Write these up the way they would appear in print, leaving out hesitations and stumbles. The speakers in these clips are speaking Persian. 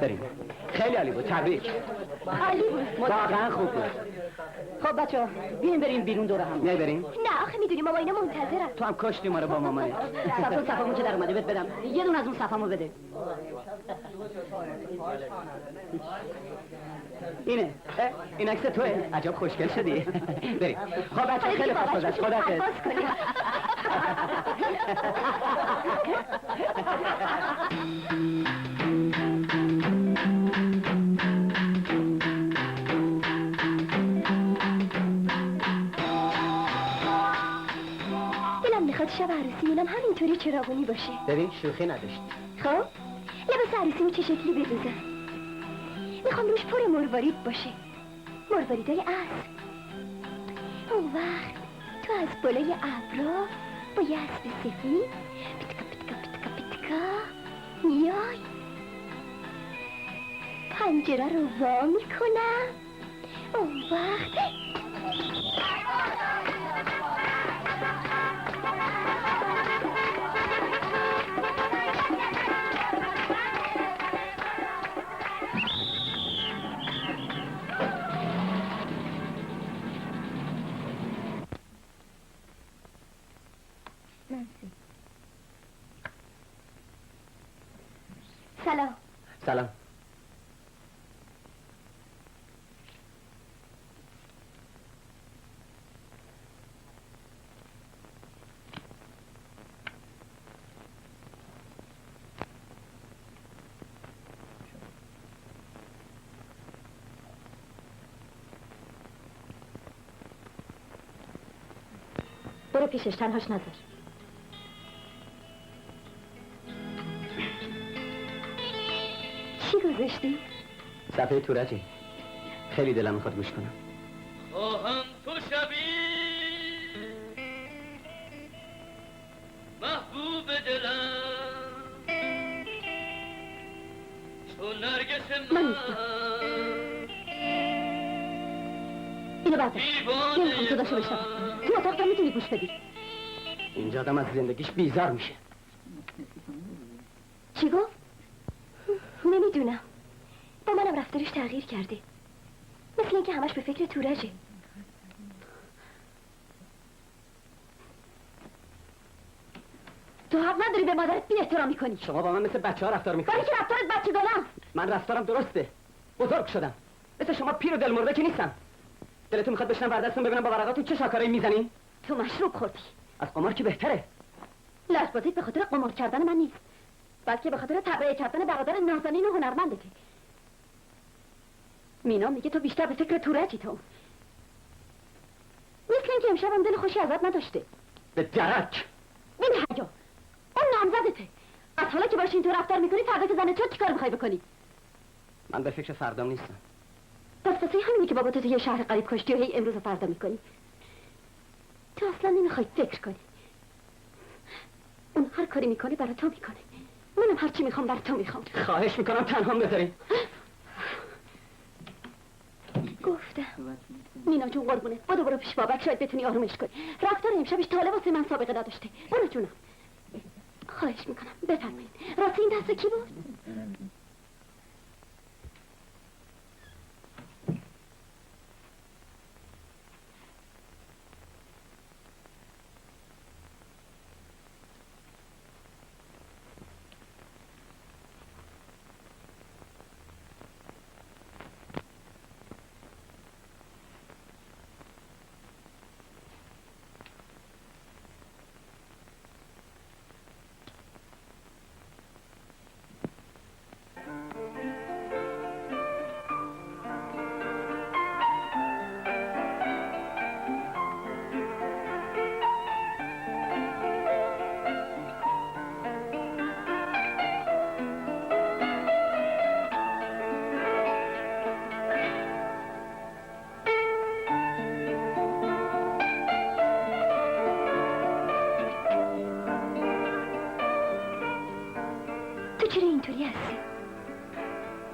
بریم. خیلی عالی بود، تبریک. عالی بود. واقعا خوب بود. خب بچه‌ها بیاین بریم بیرون دور هم. نه بریم؟ نه آخه میدونی ماما اینا منتظرن. تو هم کشتی ما رو با مامانه. صفامون که در اومده بهت بدم. یه دونه از اون صفامو بده. اینه. این عکس توئه. عجب خوشگل شدی. بریم. خب بچه‌ها خیلی خوش گذشت. خداحافظ. میخواد شب عروسیمونم همینطوری چراغونی باشه. ببین شوخی نداشت. خب لباس عروسیمون چه شکلی بدوزم؟ میخوام روش پر مروارید باشه، مرواریدای عصر. اون وقت تو از بالای ابرا با یه اسب سفید پیتکا پیتکا پیتکا پیتکا میای، پنجره رو وا میکنم. اون وقت سلام. سلام. برو پیشش، تنهاش نذار. چی گذاشتی؟ صفحه تورجی. خیلی دلم میخواد گوش کنم. خواهم تو شبی محبوب دلم چون نرگس من اینو بردار. نمیخوام صداشو بشنوم. تو اتاق میتونی گوش بدی. اینجا آدم از زندگیش بیزار میشه. چی گفت؟ نمیدونم. با منم رفتارش تغییر کرده. مثل اینکه همش به فکر تورجه. تو حق نداری به مادرت بی احترامی کنی. شما با من مثل بچه‌ها رفتار میکنید. برای که رفتارت بچگانه. من رفتارم درسته. بزرگ شدم. مثل شما پیر و دلمرده که نیستم. دلتون میخواد بشنم بردستون ببینم با ورقاتون چه شاکارایی میزنین؟ تو مشروب خوردی. از قمار که بهتره. لجبازیت به خاطر قمار کردن من نیست، بلکه به خاطر تبرئه کردن برادر نازنین و هنرمندته. مینا میگه تو بیشتر به فکر تورجی تو. مثل اینکه امشب هم دل خوشی ازت نداشته. به درک. بین حیا اون نامزدته. از حالا که باش اینطور رفتار میکنی فردا که زنه تو چیکار میخوای بکنی؟ من به فکر فردام نیستم. پس واسه همینی که بابا تو یه شهر قریب کشتی و هی امروز و فردا میکنی. تو اصلا نمیخوای فکر کنی. اون هر کاری میکنه برای تو میکنه. منم هر چی میخوام برای تو میخوام. خواهش میکنم تنهام بذارین. گفتم مینا جون قربونه برو پیش بابک، شاید بتونی آرومش کنی. رفتار امشبش تا حالا واسه من سابقه نداشته. برو جونم. خواهش میکنم بفرمایید. راستی این دست کی بود؟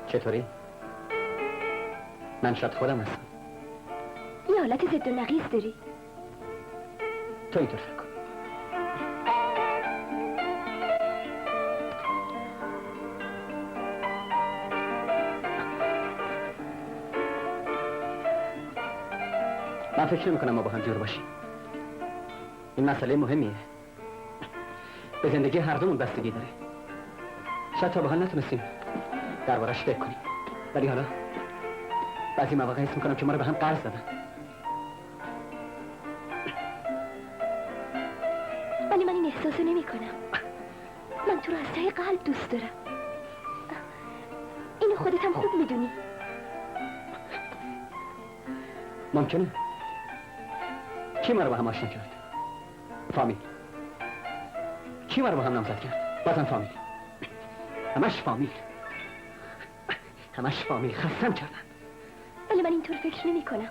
چطوری؟ من شاید خودم هستم. یه حالت ضد و نقیض داری. تو اینطور فکر کن. من فکر نمی کنم ما با هم جور باشیم. این مسئله مهمیه. به زندگی هر دومون بستگی داره. شاید تا به حال نتونستیم دربارش فکر کنیم، ولی حالا بعضی مواقع حس میکنم که ما رو به هم قرض دادن. ولی من این احساسو نمی کنم. من تو رو از ته قلب دوست دارم. اینو خودت هم خوب میدونی. ممکنه. کی ما رو با هم آشنا کرد؟ فامیل. کی ما رو با هم نامزد کرد؟ بازم فامیل. همش فامیل. همش فامیل. خستم کردن. ولی من اینطور فکر نمی کنم.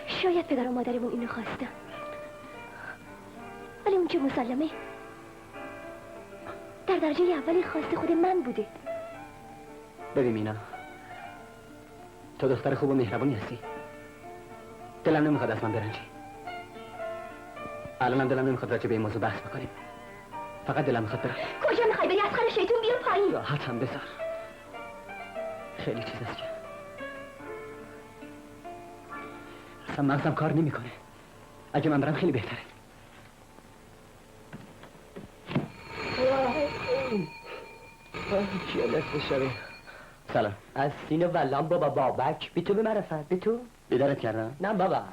شاید پدر و مادرمون اینو خواستن، ولی اون که مسلمه در درجه اولی خواست خود من بوده. ببین مینا، تو دختر خوب و مهربونی هستی. دلم نمیخواد از من برنجی. الانم دلم نمیخواد راجع به این موضوع بحث بکنیم. فقط دلم میخواد برم. کجا میخوای بری؟ از خانه شیطون بیا پایین. راحتم بذار. خیلی چیز است که اصلا مغزم کار نمیکنه. اگه من برم خیلی بهتره. کیا نصف شبه؟ سلام. از سین ولام بابا بابک بی تو به معرفت بی تو؟ بیدارت کردم؟ نه بابا.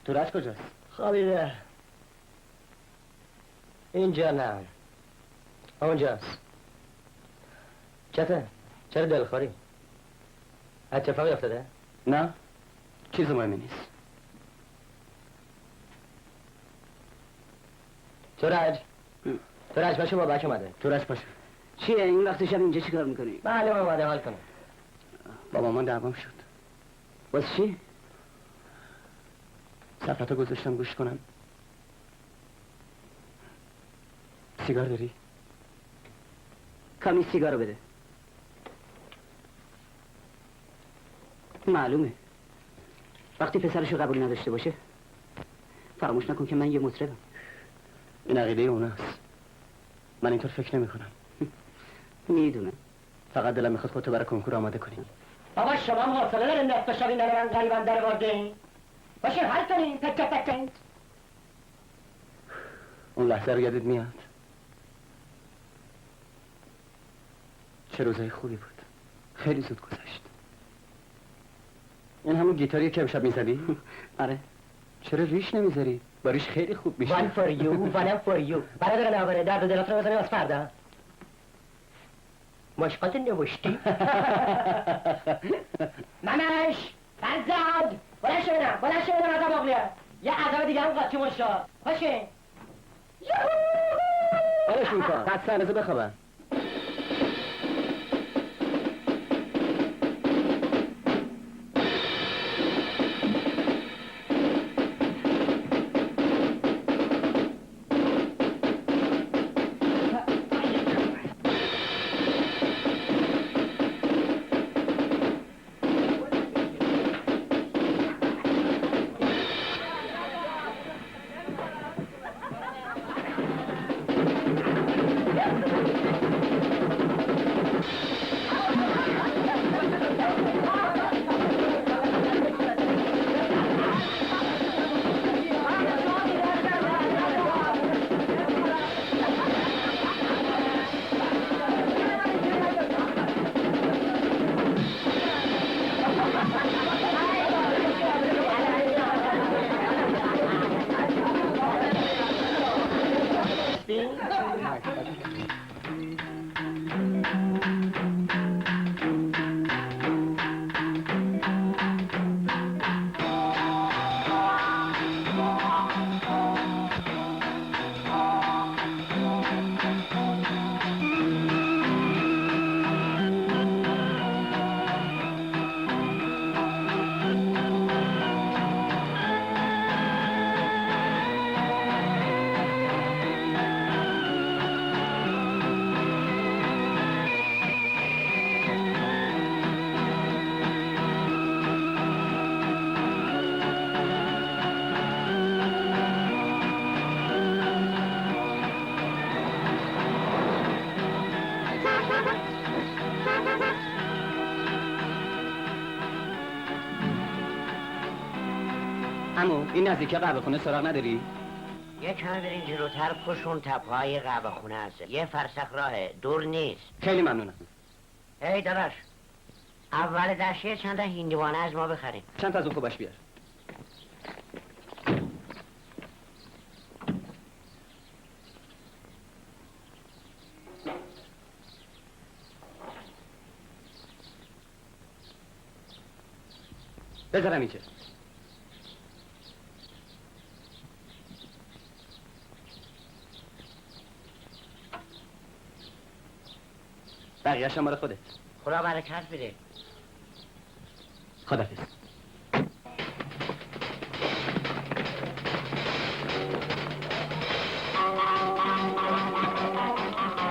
تورج کجاست؟ خوابیده. اینجا نه، اونجاست. چته؟ چرا دلخوری؟ اتفاقی افتاده؟ نه، چیز مهمی نیست. تورج باشه بابک اومده. تورج باشه. چیه این وقت شب اینجا چیکار میکنی؟ معلوم اومده حال کنه. با مامان دعوام شد. واسه چی؟ صفحتو گذاشتم گوش کنم. سیگار داری؟ کمی سیگارو بده. معلومه وقتی پسرشو قبول نداشته باشه فراموش نکن که من یه مطربم. این عقیده اوناست. من اینطور فکر نمی کنم. میدونم. فقط دلم میخواد خودتو برای کنکور آماده کنی. بابا شما هم حوصله دارین نصف شب این من قریبم در باردین؟ باشه حل کنین تک. اون لحظه رو یادت میاد؟ چه روزای خوبی بود. خیلی زود گذشت. این همون گیتاریه که امشب میزدی؟ آره. چرا ریش نمیذاری؟ با ریش خیلی خوب میشه. One for you, one for you. برادر نابره درد و دلات رو بزنی از فردا. مشقات نوشتی؟ ممش! فرزاد! بلند شو بینم عذاب اغلیه. یه عذاب دیگه هم قاطی مشا. باشه. بلشون کن. قد سنرزه بخوابن. عمو این نزدیکی قهوه خونه سراغ نداری؟ یه کمی برین جلوتر پشون تپهای قهوه خونه هست. یه فرسخ راهه، دور نیست. خیلی ممنونم. ای داداش، اول دشیه چند تا هندوانه از ما بخریم. چند تا از اون خوبش بیار. بذارم اینجا. بقیه‌اش هم مال خودت. خدا برکت بده. خدافظ.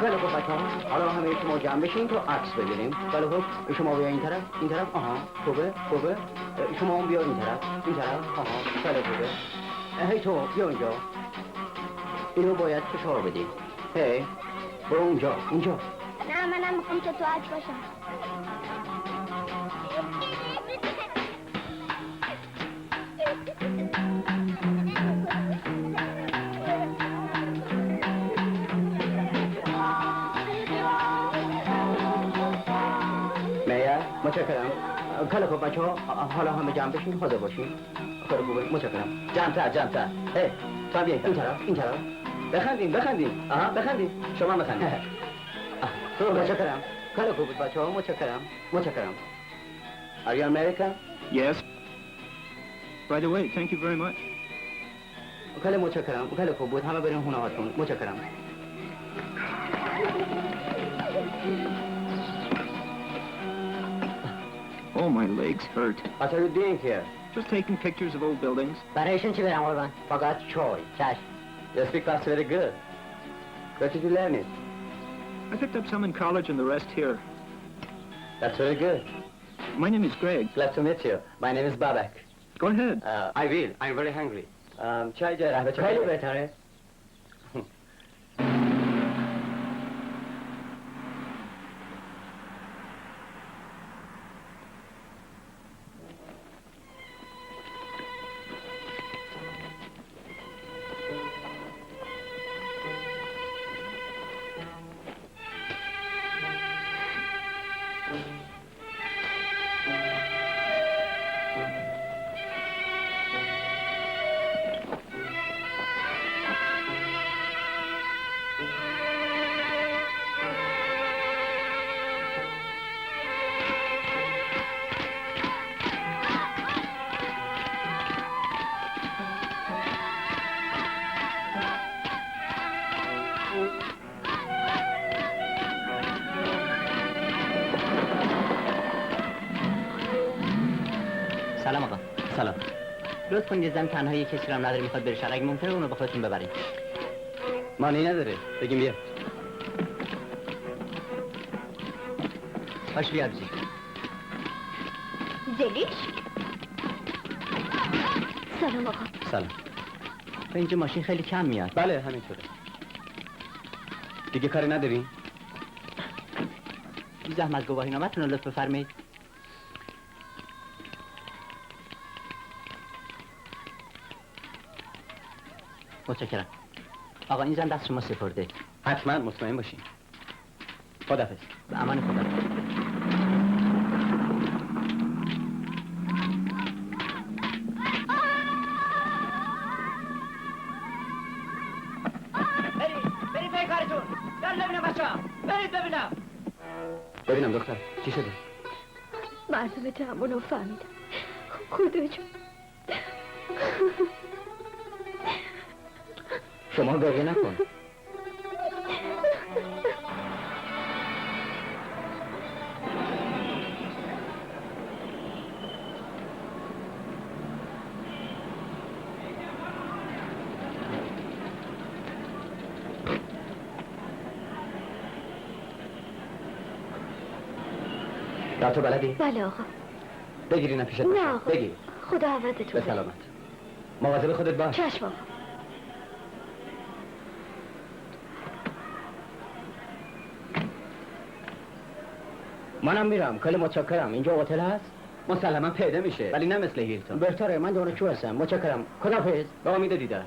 خیلی خوب بچه‌ها، حالا همه شما جمع بشین تو عکس بگیریم. خیلی خوب، شما بیا این طرف، آها، خوبه. شما هم بیا این طرف، آها، خیلی خوبه. هی تو بیا اینجا. اینو باید فشار بدی. هی، برو اونجا. نه منم میخوام که تو عکس باشم. متشکرم. خیلی خوب بچه‌ها، حالا همه جمع بشین، حاضر باشین. خیلی خوبه، متشکرم. جمع‌تر. هی، تو هم بیا این طرف. بخندین. آها، بخندین. شما بخندین. متشکرم. خیلی خوب بود بچه‌ها، متشکرم. Are you American? Yes. Right away. Thank you very much. خیلی متشکرم. خیلی خوب بود. همه بریم خونه هاتون. متشکرم. Oh, my legs hurt. What are you doing here? Just taking pictures of old buildings. برایشون چی برم قربان؟ فقط چای. چشم. You speak fast, very good. Where did you learn it? I picked up some in college and the rest here. That's very good. My name is Greg. Glad to meet you. My name is Babak. Go ahead. I will. I'm very hungry. چای جای قهوه خیلی بهتره. سلام آقا. سلام. لطف کنید زن تنهایی کسی رو نداره میخواد بره شهر. اگه ممکنه اونو با خودتون ببرید. مانعی نداره. بگیم بیا. باش بیا بزید. زلیش؟ سلام آقا. سلام. اینجا ماشین خیلی کم میاد. بله همینطوره. دیگه کاری ندارین؟ بی زحمت گواهی نامتون رو لطف بفرمایید. متشکرم. آقا این زن دست شما سپرده. حتما مطمئن باشین. خداحافظ. به امان خدا. برید پای کارتون. ببینم بچه‌ها. برید ببینم. ببینم دختر چی شده؟ مردم تحمل رو فهمیدم. خدا جون. شما گریه نکن. تو بلدی؟ بله آقا. بگیری نپیشت نه باشه. آقا. بگیر. خدا عوضتون به سلامت. مواظب خودت باش. چشم آقا. منم میرم. خیلی متشکرم. اینجا هتل هست؟ مسلما پیدا میشه ولی نه مثل هیلتون. بهتره، من دانشجو هستم. متشکرم. خداحافظ. با امید دیدار.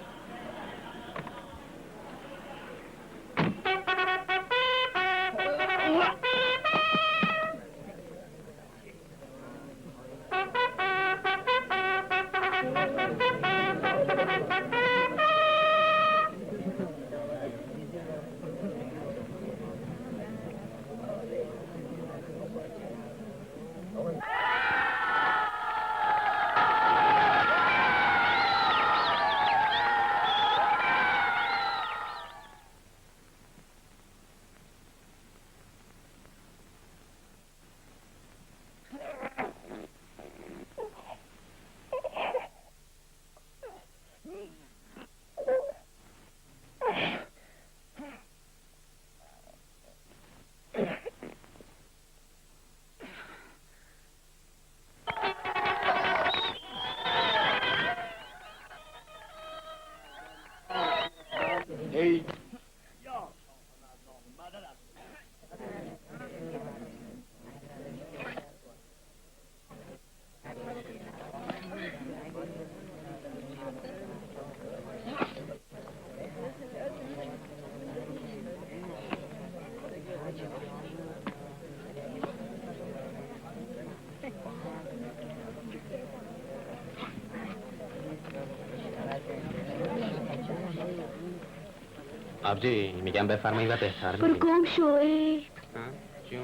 آبجی میگم بفرمایید و بهتر برو گم شو. اه. جون.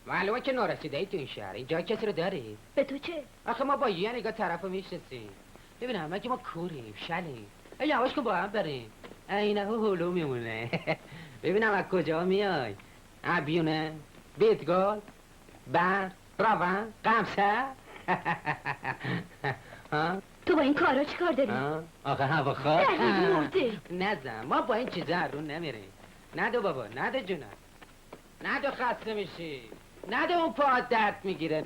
معلومه که نارسیده ای تو این شهر. اینجا کسی رو داری؟ به تو چه؟ آخه ما با یه نگاه طرف رو میشناسیم. ببین همه که ما کوریم شلیم. یواش کن با هم بریم. اینه هلو میمونه. ببینم از کجا میای. بیونه بیتگال بر راون قمسه. تو با این کارا چی کار داری؟ آخه هوا خواه مرده. نزن ما با این چیزا رو نمیریم. ندو بابا ندو جونم. ندو خسته میشی. ندو اون پاهات درد میگیره.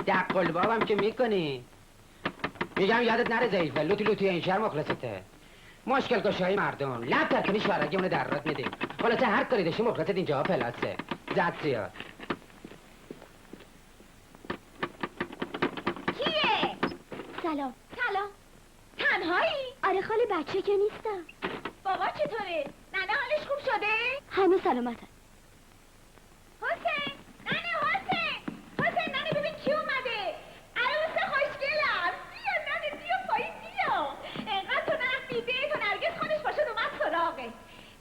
دقل بابم که میکنی. میگم یادت نره ضعیفه. لوتی لوتی این شهر مخلصته. مشکل کشای مردم لب ترکنی شوارگی اونو درات میدیم. خلاصه هر کاری داشتی مخلصت اینجا پلاسه. زد زیاد. کیه؟ سلام. سلام. تنهایی؟ آره خاله بچه که نیستم. بابا چطوره؟ ننه حالش خوب شده؟ همه سلامتن. حسین! ننه حسین! حسین ننه ببین کی اومده؟ عروس خوشگلم. بیا ننه بیا پایین بیا. انقدر تو نرفیده تو نرگس خانش باشد اومد سراغه.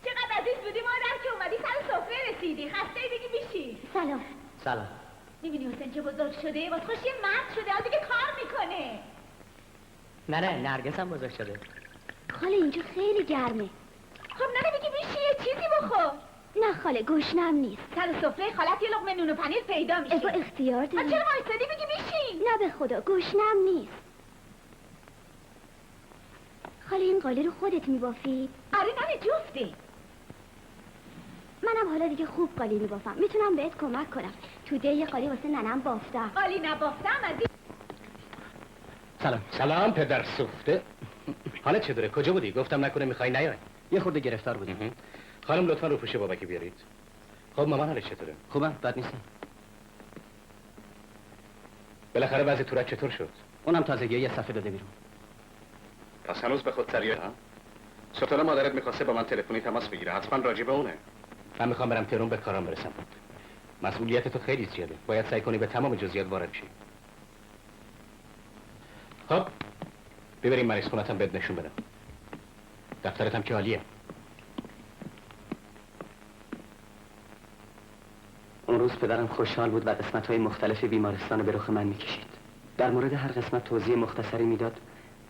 چقدر عزیز بودی مادر که اومدی سر سفره رسیدی. خسته بگی بیشی. سلام. سلام. میبینی حسین چه بزرگ شده؟ واسه خوش یه مرد شده. حالا دیگه کار میکنه. نه نرگس هم بزرگ شده. خاله اینجا خیلی گرمه. خب ننه بگی بیشی یه چیزی بخور. نه خاله گشنم نیست. سر سفره خالت یه لقمه نون و پنیر پیدا میشه. اگه اختیار داری. چرا وایسادی بگی بیشی؟ نه به خدا گشنم نیست. خاله این قاله رو خودت میبافی؟ آره ننه جفتی. منم حالا دیگه خوب قالی میبافم. میتونم بهت کمک کنم. تو ده یه قالی واسه ننم بافتم. قالی نبافتم از سلام پدر سوخته. حالا چطوره؟ کجا بودی؟ گفتم نکنه میخوای نیای. یه خورده گرفتار بودیم. خانم لطفا رو پوشه بابکی بیارید. خب مامان حالش چطوره؟ خوبم بد نیستم. بالاخره وضع تورک چطور شد؟ اونم تازگی یه صفحه داده بیرون. پس هنوز به خود سریع ها؟ سلطان مادرت میخواسته با من تلفنی تماس بگیره. حتما راجع به اونه. من میخوام برم تهران به کارم برسم. مسئولیت تو خیلی زیاده. باید سعی کنی به تمام جزئیات وارد شی. خب ببریم مریض خونتم بهت نشون بدم. دفترتم که عالیه. اون روز پدرم خوشحال بود و قسمت‌های مختلف بیمارستان به رخ من می‌کشید. در مورد هر قسمت توضیح مختصری میداد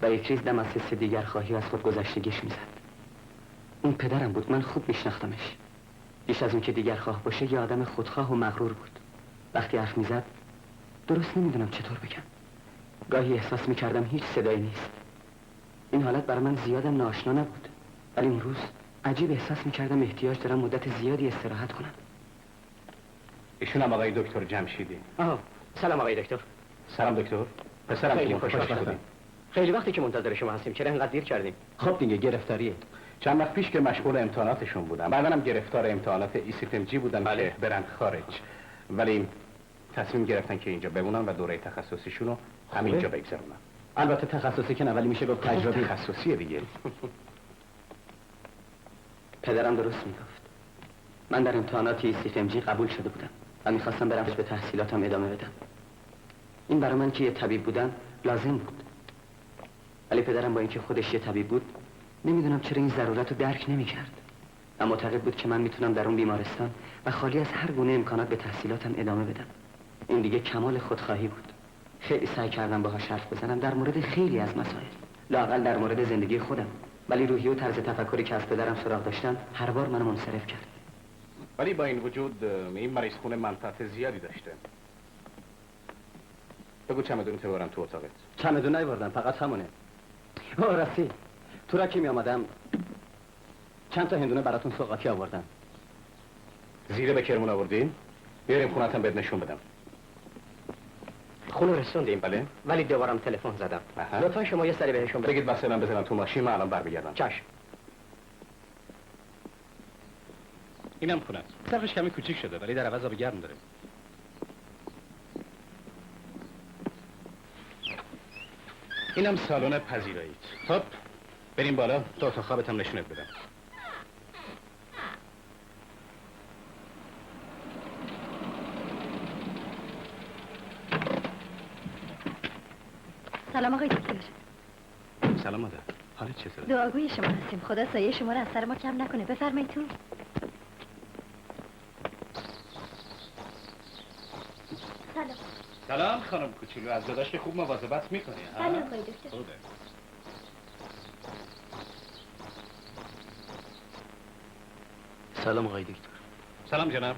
و یک ریز دم از حس دیگرخواهی و از خود گذشتگیش میزد. اون پدرم بود، من خوب میشناختمش. بیش از اون که دیگرخواه باشه یه آدم خودخواه و مغرور بود. وقتی حرف میزد درست نمیدونم چطور بگم. گاهی احساس میکردم هیچ صدایی نیست. این حالت برای من زیادم ناآشنا نبود. ولی اون روز عجیب احساس میکردم احتیاج دارم مدت زیادی استراحت کنم. ایشون هم آقای دکتر جمشیدی. سلام آقای دکتر. سلام دکتر. پسرم خیلی که خوشبخت خوشبختم. بودیم. خیلی وقتی که منتظر شما هستیم، چرا اینقدر دیر کردیم؟ خب دیگه گرفتاریه. چند وقت پیش که مشغول امتحاناتشون بودم، بعدم گرفتار امتحانات ECFMG بودن بله. که برن خارج، ولی تصمیم گرفتن که اینجا بمونن و دوره تخصصیشون رو همینجا بگذرونن. البته تخصصی که نه، ولی میشه گفت تجربی. تخصصیه دیگه. پدرم درست میگفت. من در امتحانات ECFMG قبول شده بودم و میخواستم برم به تحصیلاتم ادامه بدم. این برای من که یه طبیب بودن لازم بود. ولی پدرم با اینکه خودش یه طبیب بود، نمیدونم چرا این ضرورت رو درک نمیکرد. و معتقد بود که من میتونم در اون بیمارستان و خالی از هر گونه امکانات به تحصیلاتم ادامه بدم. این دیگه کمال خودخواهی بود. خیلی سعی کردم باهاش حرف بزنم در مورد خیلی از مسائل، لااقل در مورد زندگی خودم، ولی روحیه و طرز تفکری که از پدرم سراغ داشتم هر بار منو منصرف کرد. ولی با این وجود این مریض خونه منفعت زیادی داشته. بگو چمدون تو ببرم تو اتاقت. چمدون نیاوردم، فقط همونه. راستی تو را که می آمدم چند تا هندونه براتون سوغاتی آوردم. زیره به کرمون آوردی؟ بیاریم خونتم بهت نشون بدم. خونه رسوندیم، بله. ولی دوبارم تلفن زدم. لطفا شما یه سری بهشون بگید مثلا بزنم تو ماشین، من الان برمیگردم. چشم. اینم خونه. سقفش کمی کوچیک شده ولی در عوض آب گرم داره. اینم سالن پذیراییت. خب بریم بالا تا اتاق خوابت هم نشونت بدم. سلام آقای دکتر. سلام مادر. حالت چطوره؟ دعاگوی شما هستیم. خدا سایه شما رو از سر ما کم نکنه. بفرمایید تو. سلام. سلام خانم کوچولو، از داداش که خوب مواظبت میکنی ها؟ بله آقای دکتر. خوبه. سلام آقای دکتر. سلام جناب.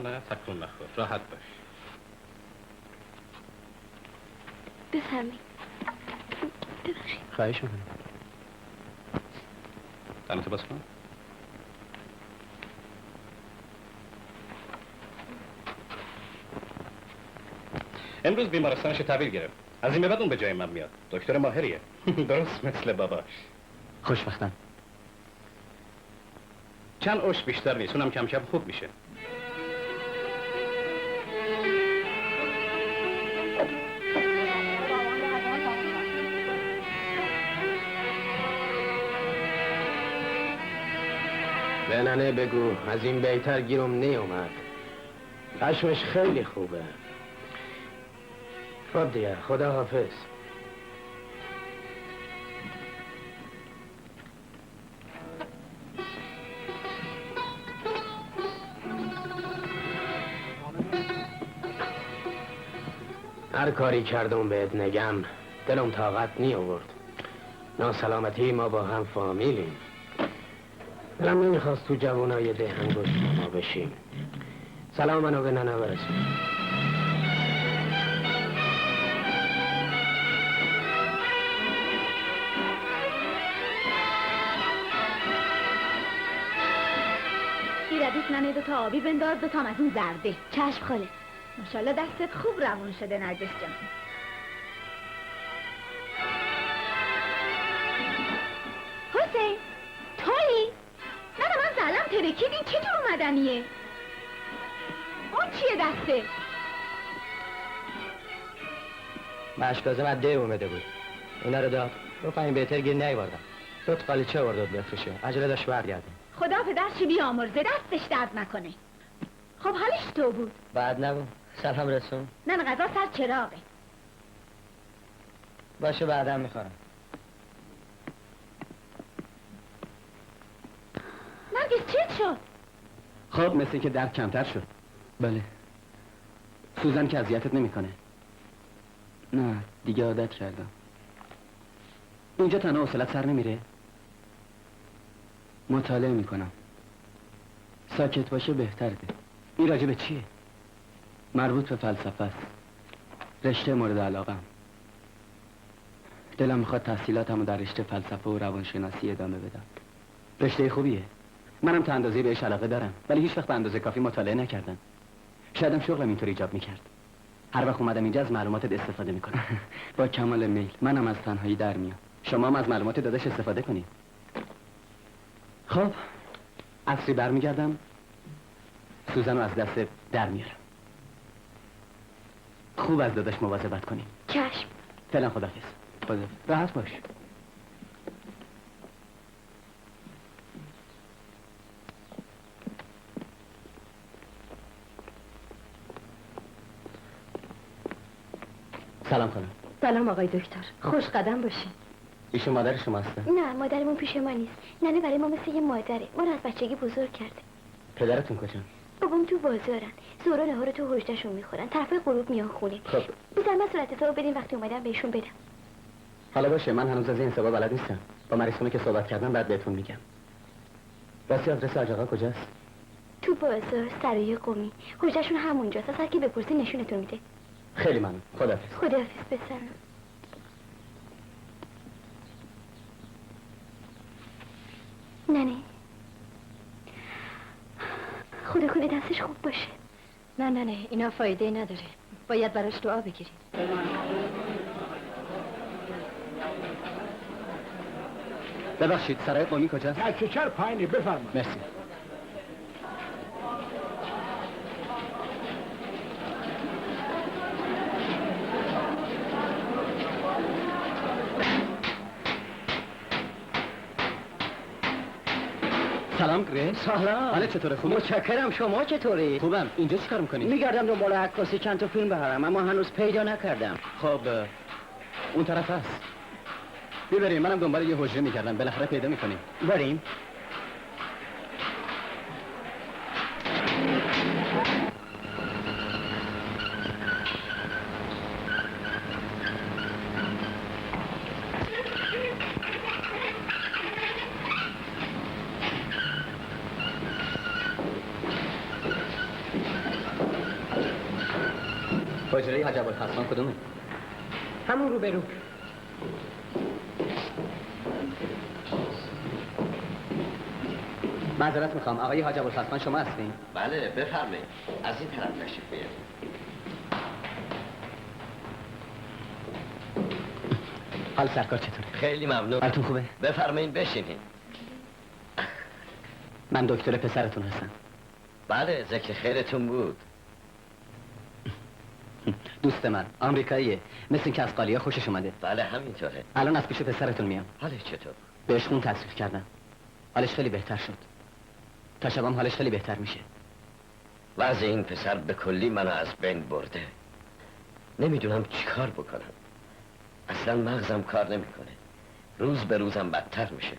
نه تکون نخور، راحت باش. بفرمایید. ببخشید. خواهش میکنم. دهنتو باز کن. امروز بیمارستانش تحویل گرفت. از این به بعد اون به جای من میاد. دکتر ماهریه. درست مثل باباش. خوشبختم. چند اوش بیشتر نیست، اونم کم کم خوب میشه. به ننه بگو از این بهتر گیرم نیومد. پشمش خیلی خوبه. خب دیگه خدا حافظ. هر کاری کردم بهت نگم دلم طاقت نی آورد. ناسلامتی ما با هم فامیلیم. دلم نمیخواست تو جوانای ده انگشت ما بشیم. سلام منو به ننه برسون. ردیف ننه 2 تا آبی بنداز، 2 تا از اون زرده. چشم خاله. ماشاءالله دستت خوب روون شده نرگس جان. حسین تویی؟ نه من زلم ترکید، این چه جور اومدنیه؟ اون چیه دسته؟ مشکازم از ده اومده بود. اینا رو داد. گفت این بهتر گیر نیوردم. 2 تا قالیچه آورد بفروشه. عجله داشت برگرده. خدا پدرشی بیامرزه، دستش درد نکنه. خب حالش تو بود؟ بعد نبود. سلام رسون. نه غذا سر چراغه. باشه بعدم میخورم. نرگس چه شد؟ خب مثل که درد کمتر شد. بله. سوزن که اذیتت نمیکنه. نه دیگه عادت کردم. اینجا تنها حوصله‌ت سر نمیره؟ مطالعه میکنم. ساکت باشه بهتره. این راجع به چیه؟ مربوط به فلسفه است. رشته مورد علاقه‌ام. دلم میخواد تحصیلاتمو در رشته فلسفه و روانشناسی ادامه بدم. رشته خوبیه. منم تا اندازه‌ای بهش علاقه دارم، ولی هیچ وقت به اندازه کافی مطالعه نکردم. شایدم شغلم اینطور ایجاب میکرد. هر وقت اومدم اینجا از معلوماتت استفاده میکنم. با کمال میل. منم از تنهایی در میام. شما هم از معلومات داداش استفاده کنید. خب عصری برمیگردم، سوزن رو از دست در میارم. خوب از داداش مواظبت کنیم. چشم. فعلا خداحافظ. خدا راحت باش. سلام خانم. سلام آقای دکتر. خوش قدم باشین. ایشون مادر شما هستن؟ نه، مادرمون پیش ما نیست. ننه برای ما مثل یه مادره. ما رو از بچگی بزرگ کرده. پدرتون کجا؟ بابام تو بازارن. ظهر و نهار تو هجدهشون میخورن. طرفای غروب میان خونه. خب بزن من صورت رو بدین وقتی اومدم بهشون بدم. حالا باشه، من هنوز از این حسابا بلد نیستم. با مریضونه که صحبت کردم بعد بهتون میگم. راستی آدرس حاج آقا کجاست؟ تو بازار سرای قمی. هجدهشون همونجاست. از هر کی بپرسی نشونتون میده. خیلی ممنون. خداحافظ. خداحافظ پسرم. ننه خدا کنه دستش خوب باشه. نه اینا فایده نداره. باید براش دعا بگیریم. ببخشید سرای قمی کجاست؟ نه چه پایینی بفرمایید. مرسی. سلام گریس. سلام. حالت چطوره؟ خوبی؟ متشکرم. شما چطوری؟ خوبم. اینجا چیکار میکنید؟ میگردم دنبال عکاسی چند تا فیلم ببرم اما هنوز پیدا نکردم. خب اون طرف هست. ببریم، منم دنبال یه حجره میگردم، بالاخره پیدا میکنیم. بریم. حجره حاج ابوالحسن کدومه؟ همون رو برو. معذرت میخوام، آقای حاج ابوالحسن شما هستین؟ بله بفرمایید. از این طرف تشریف بیارید. حال سرکار چطوره؟ خیلی ممنون. حالتون خوبه؟ بفرمایید بشینید. من دکتر پسرتون هستم. بله ذکر خیرتون بود. دوست من آمریکاییه، مثل اینکه از قالیا خوشش اومده. بله همینطوره. الان از پیش پسرتون میام. حالش چطور؟ بهش خون تصریف کردم. حالش خیلی بهتر شد. تا شبام حالش خیلی بهتر میشه. وضع این پسر به کلی منو از بین برده. نمیدونم چی کار بکنم. اصلا مغزم کار نمیکنه. روز به روزم بدتر میشه.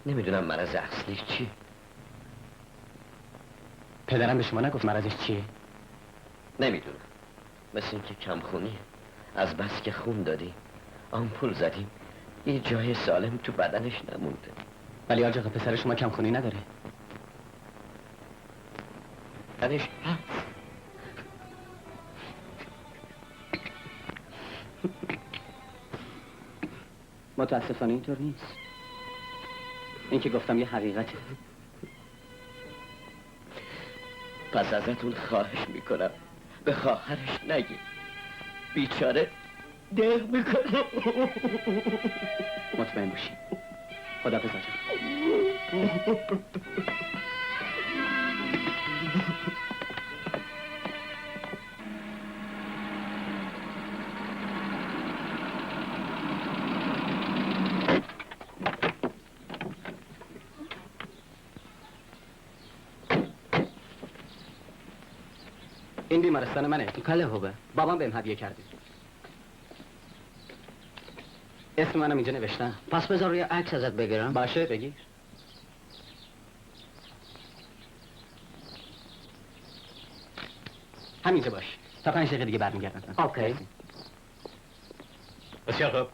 نمیدونم مرض اصلیش چی. پدرم به شما نگفت مرضش چیه؟ نمیدونم. مثل اینکه کمخونیه. از بس که خون دادیم آمپول زدیم یه جای سالم تو بدنش نمونده. ولی آج آقا پسر شما کمخونی نداره. بدنش هست. متاسفانه اینطور نیست. این که گفتم یه حقیقته. پس ازتون خواهش میکنم به خواهرش نگید. بیچاره دق میکنه. مطمئن باشی. خداحافظ آج آقا. این بیمارستان منه. کله خوبه. بابام بهم هدیه کرده. اسم منم اینجا نوشتم. پس بذار روی عکس ازت بگیرم. باشه بگیر. همینجا باش. تا 5 دقیقه دیگه برمیگردم. اوکی. بسیار خوب.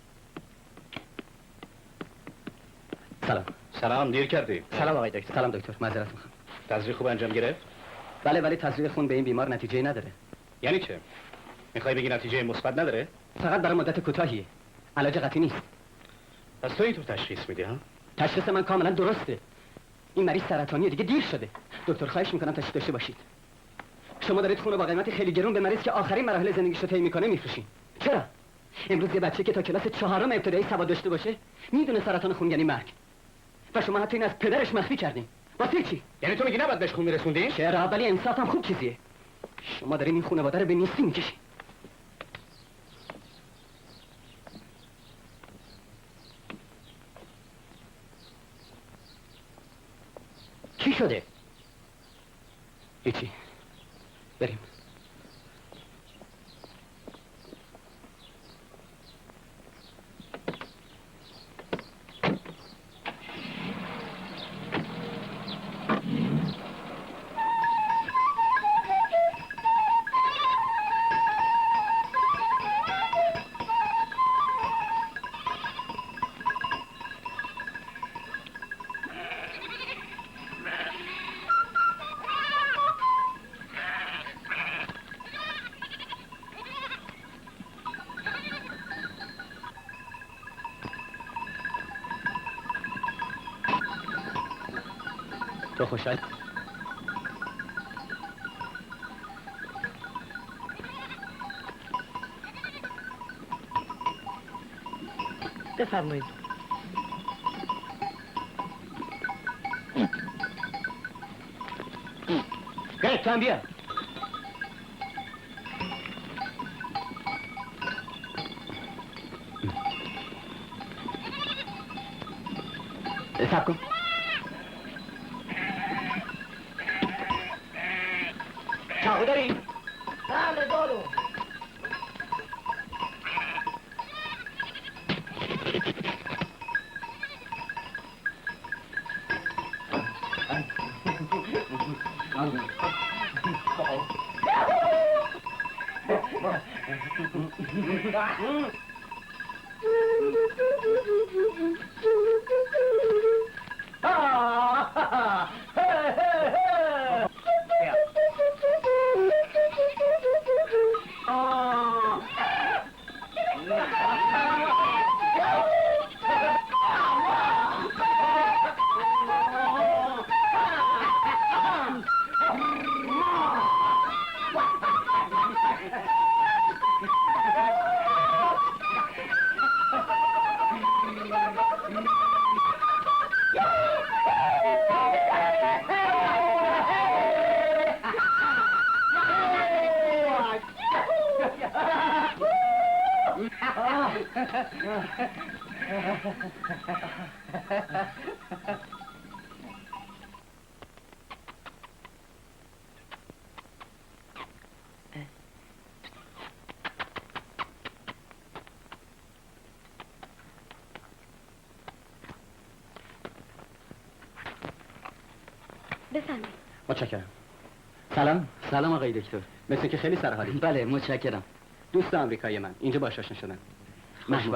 سلام. سلام، دیر کردی. سلام آقای دکتر. سلام دکتر. معذرت میخوام. تزریق خوب انجام گرفت؟ بله ولی تزریق خون به این بیمار نتیجه نداره. یعنی چه؟ میخوای بگی نتیجه مثبت نداره؟ فقط برای مدت کوتاهیه. علاج قطعی نیست. پس تو اینطور تشخیص میدی ها؟ تشخیص من کاملا درسته. این مریض سرطانیه، دیگه دیر شده. دکتر خواهش میکنم تشریف داشته باشید. شما دارید خونه با قیمت خیلی گرون به مریض که آخرین مراحل زندگیش رو طی میکنه میفروشین. چرا؟ امروز یه بچه که تا کلاس 4 ابتدایی سواد داشته باشه میدونه سرطان خون یعنی مرگ. و شما حتی این از پدرش مخفی کردین. واسه چی؟ یعنی تو میگی نباید بهش خون میرسوندی؟ چرا؟ ولی انصاف هم خوب چیزیه. شما دارین این خانواده رو به نیستی میکشین. چی شده؟ هیچی. بریم. تو خوشحال؟ بفرمایید. گرد تو هم بیا. صبر کن. چاقو داری؟ بله دارو. بفرمایید. متشکرم. سلام. سلام آقای دکتر. مثل که خیلی سرحالی. بله متشکرم. دوست آمریکایی من اینجا باهاش آشنا شدم.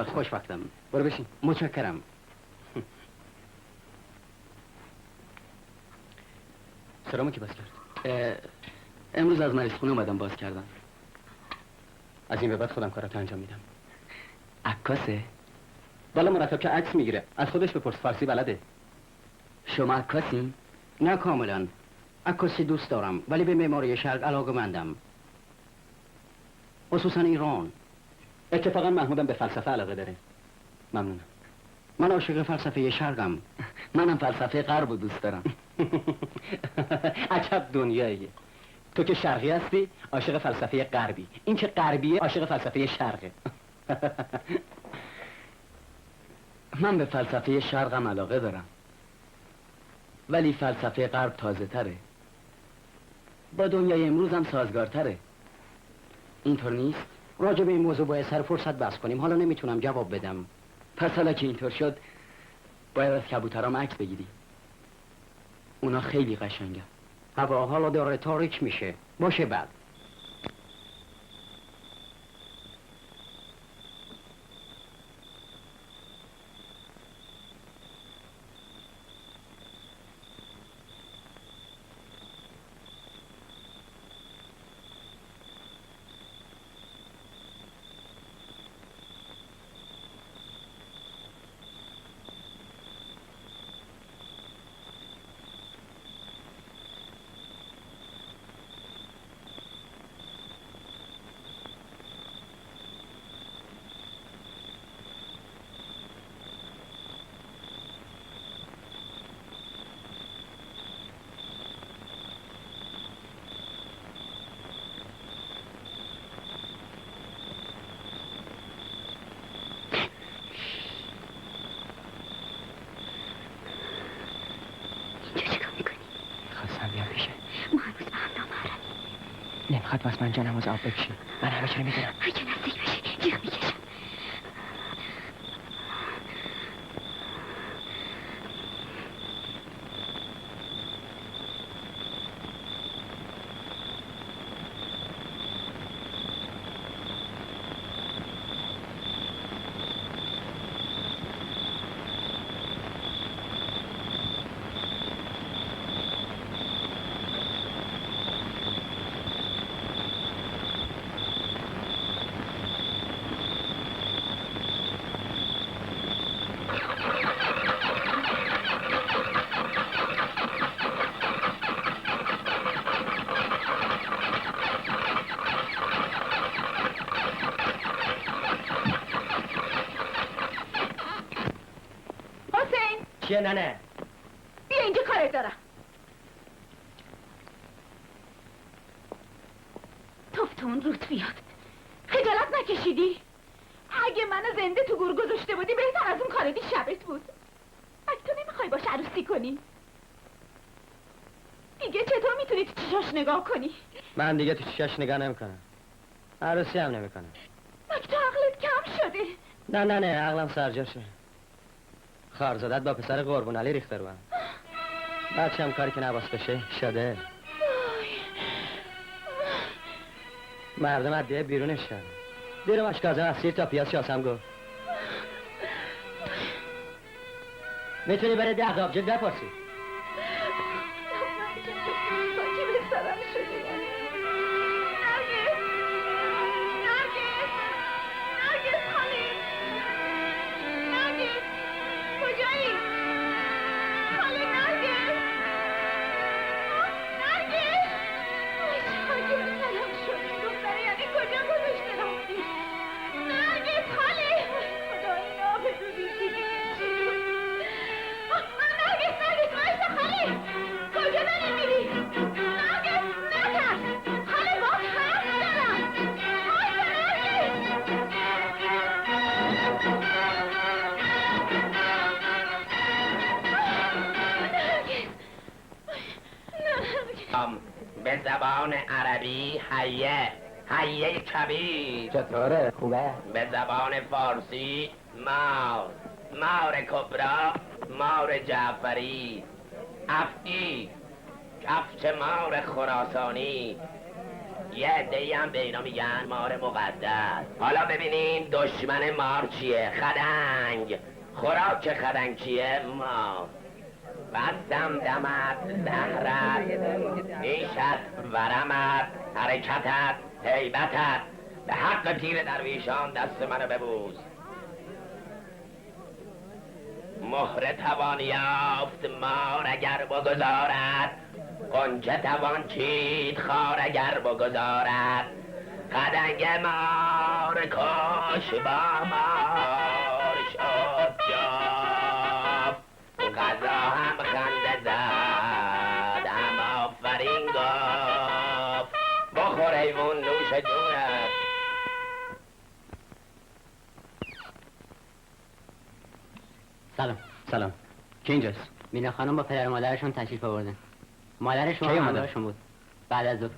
خوشبختم. برو بشین. متشکرم. سرامو کی باز کرد؟ امروز از مریض خونه اومدم باز کردم. از این به بعد خودم کاراتو انجام میدم. عکاسه؟ والا مرتب که عکس میگیره. از خودش بپرس، فارسی بلده. شما عکاسین؟ نه کاملا. عکاسی دوست دارم ولی به معماری شرق علاقه‌مندم. خصوصا ایران. اتفاقا محمودم به فلسفه علاقه داره. ممنونم. من عاشق فلسفه شرقم. منم فلسفه غرب رو دوست دارم. عجب دنیاییه. تو که شرقی هستی عاشق فلسفه غربی، این که غربیه عاشق فلسفه شرقه. من به فلسفه شرقم علاقه دارم ولی فلسفه غرب تازه تره، با دنیای امروز هم سازگارتره. اینطور نیست؟ راجع به این موضوع باید سر فرصت بحث کنیم. حالا نمیتونم جواب بدم. پس حالا که اینطور شد باید از کبوترام عکس بگیری. اونا خیلی قشنگه. هوا حالا داره تاریک میشه. باشه بعد. نمیخواد واسه من جانم از آب بکشی. من همه چی رو میدونم. اگه نزدیک بشی جیغ میکشم. چیه ننه؟ بیا اینجا کارت دارم. توفتون روت بیاد. خجالت نکشیدی؟ اگه منو زنده تو گور گذاشته بودی بهتر از اون کار دی شبت بود. اگه تو نمیخوای باش عروسی کنی دیگه چطور میتونی تو چشاش نگاه کنی؟ من دیگه تو چشاش نگاه نمیکنم. عروسی هم نمیکنم. مگه تو عقلت کم شده؟ نه عقلم سرجاشه. خارزادت با پسر قربون علی ریخته رو هم. بچه هم کاری که نباس بشه شده. مردم عدیه بیرونش کرد. دیر مشکازه اسیر تا پیاز شاسم گفت. میتونی بره 10 آبجد بپرسی. به زبان عربی حیه کبیر. چطوره؟ خوبه؟ به زبان فارسی مار کبرا، مار جعفری، افعی، کفش مار خراسانی. یه عده‌ای هم به اینا میگن مار مقدس. حالا ببینین دشمن مار چیه؟ خدنگ. خوراک خدنگ چیه؟ مار. بستم دمت زهرت، نیشت ورمت، حرکتت، هیبتت، به حق پیر درویشان دست منو ببوس. مهره توان یافت مار اگر بگذارد، غنچه توان چید خار اگر بگذارد. خدنگ مار کاش با مار شد جاف، غذا هم خنده زد هم آفرین گفت. بخور حیوان نوش جونت. سلام. کی اینجاست؟ مینا خانم با پدر و مادرشون تشریف آوردن. مادر شما کی اومده؟ همراهشون بود. بعد از ظهر.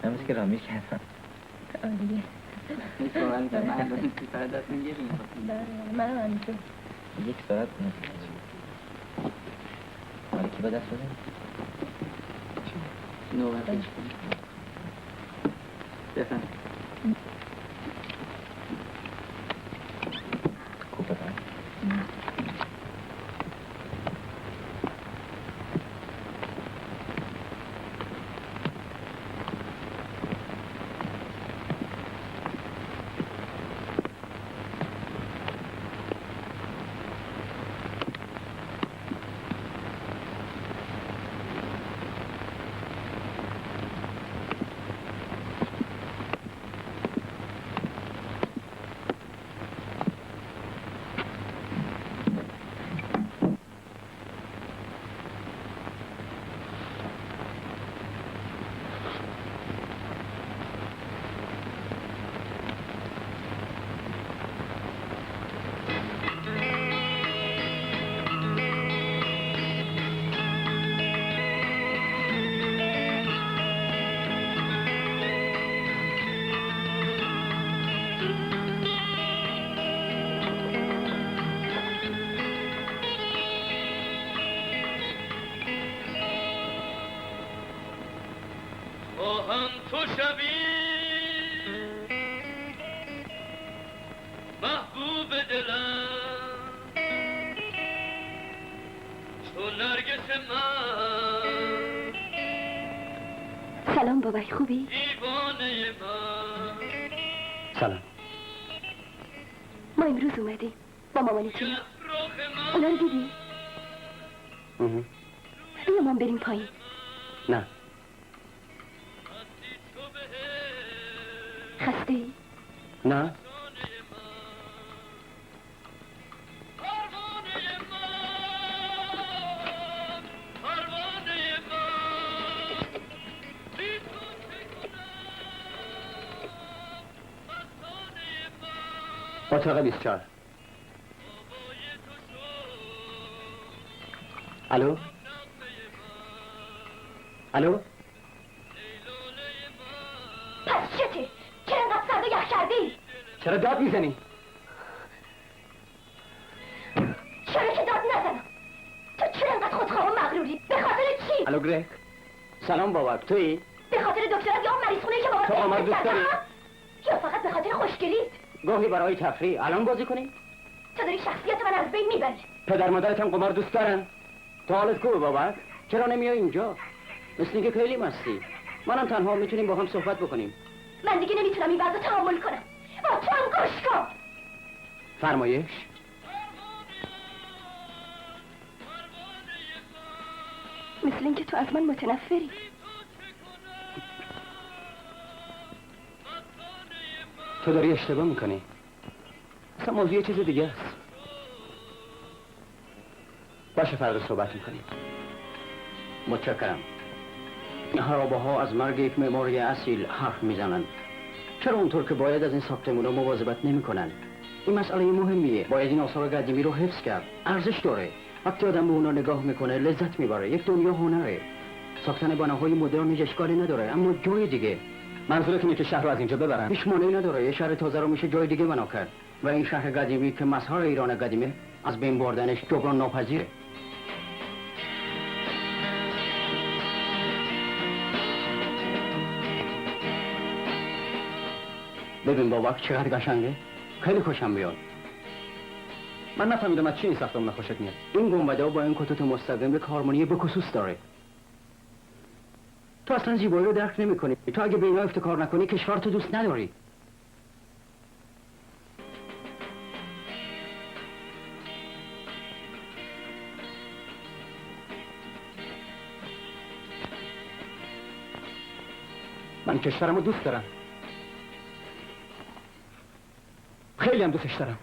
امروز که رامی کردم عالیه. این سوال به من داریم که سر دست میگیریم. منم همینطور. 1 ساعت حالا کی با دست بده؟ نوبتش بفهم. شبی محبوب دلم چون نرگس من سلام بابای خوبی؟ دیوانه من سلام. ما امروز اومدیم با مامانتون. اونا رو دیدی؟ بیا ما بریم پایین. نه. خسته ای؟ نه. اتاق 24. الو؟ الو؟ پس چته؟ چرا انقدر سرد و یخ کردی؟ چرا داد میزنی؟ چرا که داد نزنم؟ تو چرا انقدر خودخواه و مغروری؟ به خاطر چی؟ الو گریک. سلام بابا، تویی؟ به خاطر دکترت یا مریض خونه که بابا تو آمار دوست داری؟ یا فقط به خاطر خوشگلیت؟ گاهی برای تفریح. الان بازی کنی؟ تو داری شخصیت من از بین میبری. پدر مادرت هم قمار دوست دارن؟ تو حالت خوبه بابا؟ چرا نمیای اینجا؟ مثل اینکه خیلی مستی. منم تنها میتونیم با هم صحبت بکنیم. من دیگه نمیتونم این وضع تحمل کنم. با تو هم گوش کن. فرمایش؟ مثل اینکه تو از من متنفری. تو داری اشتباه میکنی. اصلا موضوع چیز دیگه است. باشه فردا صحبت میکنیم. متشکرم. هراباها از مرگ یک معماری اصیل حرف میزنند. چرا اونطور که باید از این ساختمون رو مواظبت نمیکنن؟ این مسئله مهمیه. باید این آثار قدیمی رو حفظ کرد. ارزش داره. وقتی آدم به اونا نگاه میکنه لذت میبره. یک دنیا هنره. ساختن بناهای مدرن اشکالی نداره، اما جای دیگه. منظورت اینه که شهر رو از اینجا ببرن؟ هیچ مانعی نداره. یه شهر تازه رو میشه جای دیگه بنا کرد. و این شهر قدیمی که مظهر ایران قدیمه از بین بردنش جبران ناپذیره. ببین بابا چقدر قشنگه. خیلی خوشم میاد. من نفهمیدم از چی این ساختمون خوشت میاد. این گنبدها با این خطوط مستقیم یک هارمونی بخصوص داره. تو اصلا زیبایی رو درک نمی‌کنی. تو اگه به اینا افتکار نکنی کشورتو دوست نداری. من کشورمو دوست دارم. خیلی هم دوستش دارم.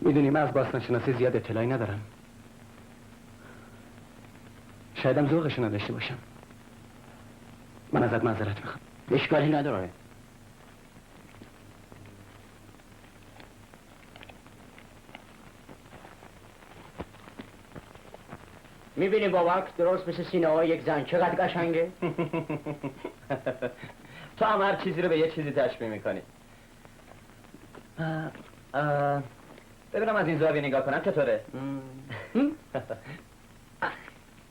میدونی من از باستانشناسی زیاد اطلاعی ندارم. شایدم ذوقشو نداشته باشم. من ازت معذرت میخوام. اشکالی نداره. میبینی بابا درست مثل سینه های یک زن چقدر قشنگه؟ تو هم هر چیزی رو به یه چیزی تشبیه میکنی. ببینم از این زاویه نگاه کنم چطوره؟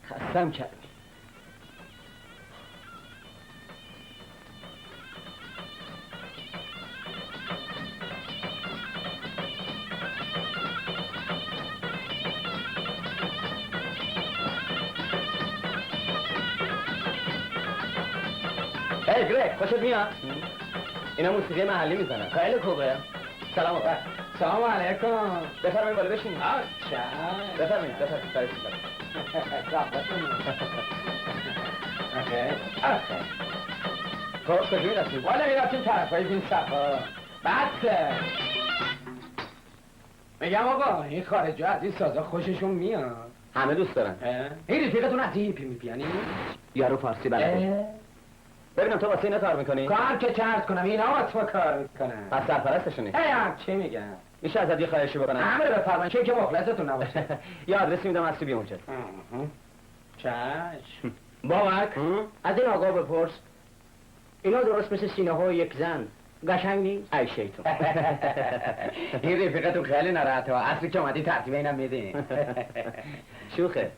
خستم کردی. هی گریگ خوشت میاد؟ اینا موسیقی محلی میزنن. خیلی خوبه. سلام آقا. سلام علیکم. بفرمایید بالا بشینید. بفرمایید بفرمایید. خب کجا میرسید؟ والا میرسید طرفای این صفا. بسه. میگم آقا این خارجی از این سازا خوششون میاد. همه دوست دارن. این رفیقتون از هیپی میپیانی؟ یارو فارسی بلده. ببینم تو واسه اینا کار میکنی؟ کار که چرت کنم اینا واسه ما کار میکنن. پس سرپرستشونی؟ چی میگن؟ میشه ازت یه خواهشی بکنم؟ همه رو بفرمایید چون که مخلصتون نباشه. یه آدرسی میدم از تو بیا اونجا. چشم بابک از این آقا بپرس اینا درست مثل سینه های یک زن قشنگ نیست؟ ای شیطون. این رفیقتون خیلی ناراحته اصلی که اومدی ترتیب اینم میدین. شوخه.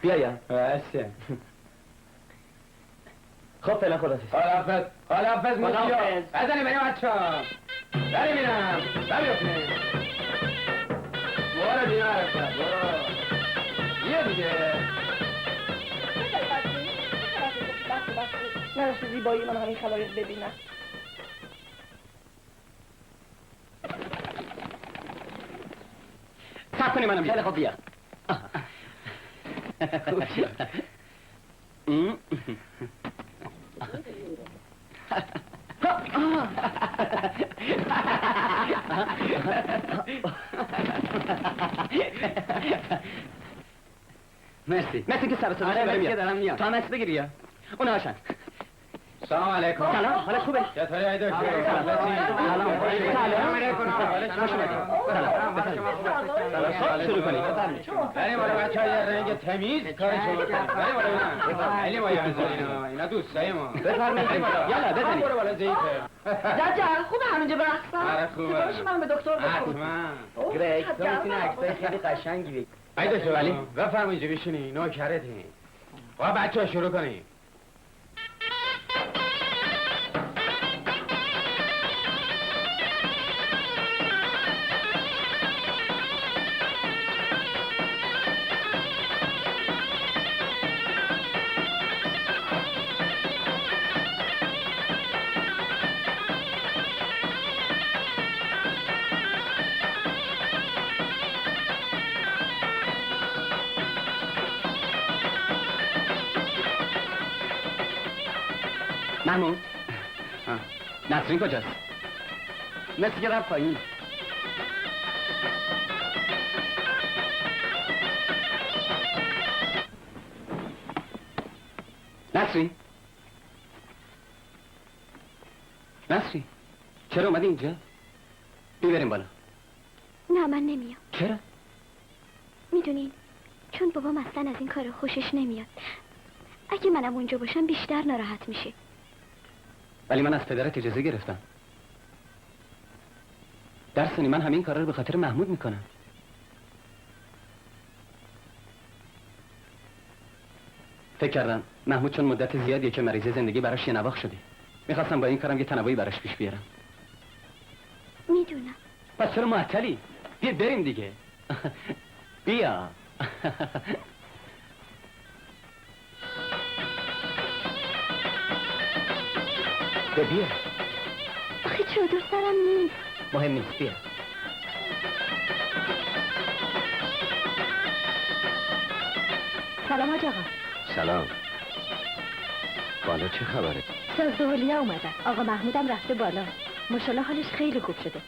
بیا یا. باشه. خب فعلا خدافظ. خداحافظ موسیو. بزنی بریم بچه‌ها. بریم اینم. بریم. برو دیگه برو. یه دیگه. نداشته زیبایی من همین خلایق ببینم. صبر کنی منم خیلی خوب بیا. مرسی که سر صدا دارم میاد. تو هم عکس بگیری یا اون هاشن. سلام علیکم. سلام حالت خوبه؟ چطوری ای دکتر؟ سلام شروع کنید. بریم بالا بچه‌ها یه رنگ تمیز کار شروع کنیم. بریم بالا. خیلی باید بزنیم اینا دوستای ما. بفرمایید یالا بزنید. برو بالا زیفه. جد خوبه همینجا برقصم؟ آره خوبه. سفارش من به دکتر بکن. حتما. گریگ تو میتونی عکسای خیلی قشنگی بگیری. ای دکتر ولی بفرمایید اینجا بشینی نوکرتین. خب بچه‌ها شروع کنیم. محمود نسرین کجاست؟ مثل که رفت پایین. نسرین چرا اومدی اینجا؟ بریم بالا. نه من نمیام. چرا؟ میدونین چون بابام اصلا از این کار خوشش نمیاد. اگه منم اونجا باشم بیشتر ناراحت میشه. ولی من از پدرت اجازه گرفتم. درسنی من همین کارا رو به خاطر محمود میکنم. فکر کردم محمود چون مدت زیادیه که مریض زندگی براش یه نواخت شده. میخواستم با این کارم یه تنوعی براش پیش بیارم. میدونم. پس چرا معطلی؟ بیا بریم دیگه. بیا. بیا. آخه چادر سرم نیست. مهم نیست بیا. سلام حاج آقا. سلام. بالا چه خبره؟ ساز دهلیا اومدن. آقا محمودم رفته بالا. ماشاءالله حالش خیلی خوب شده.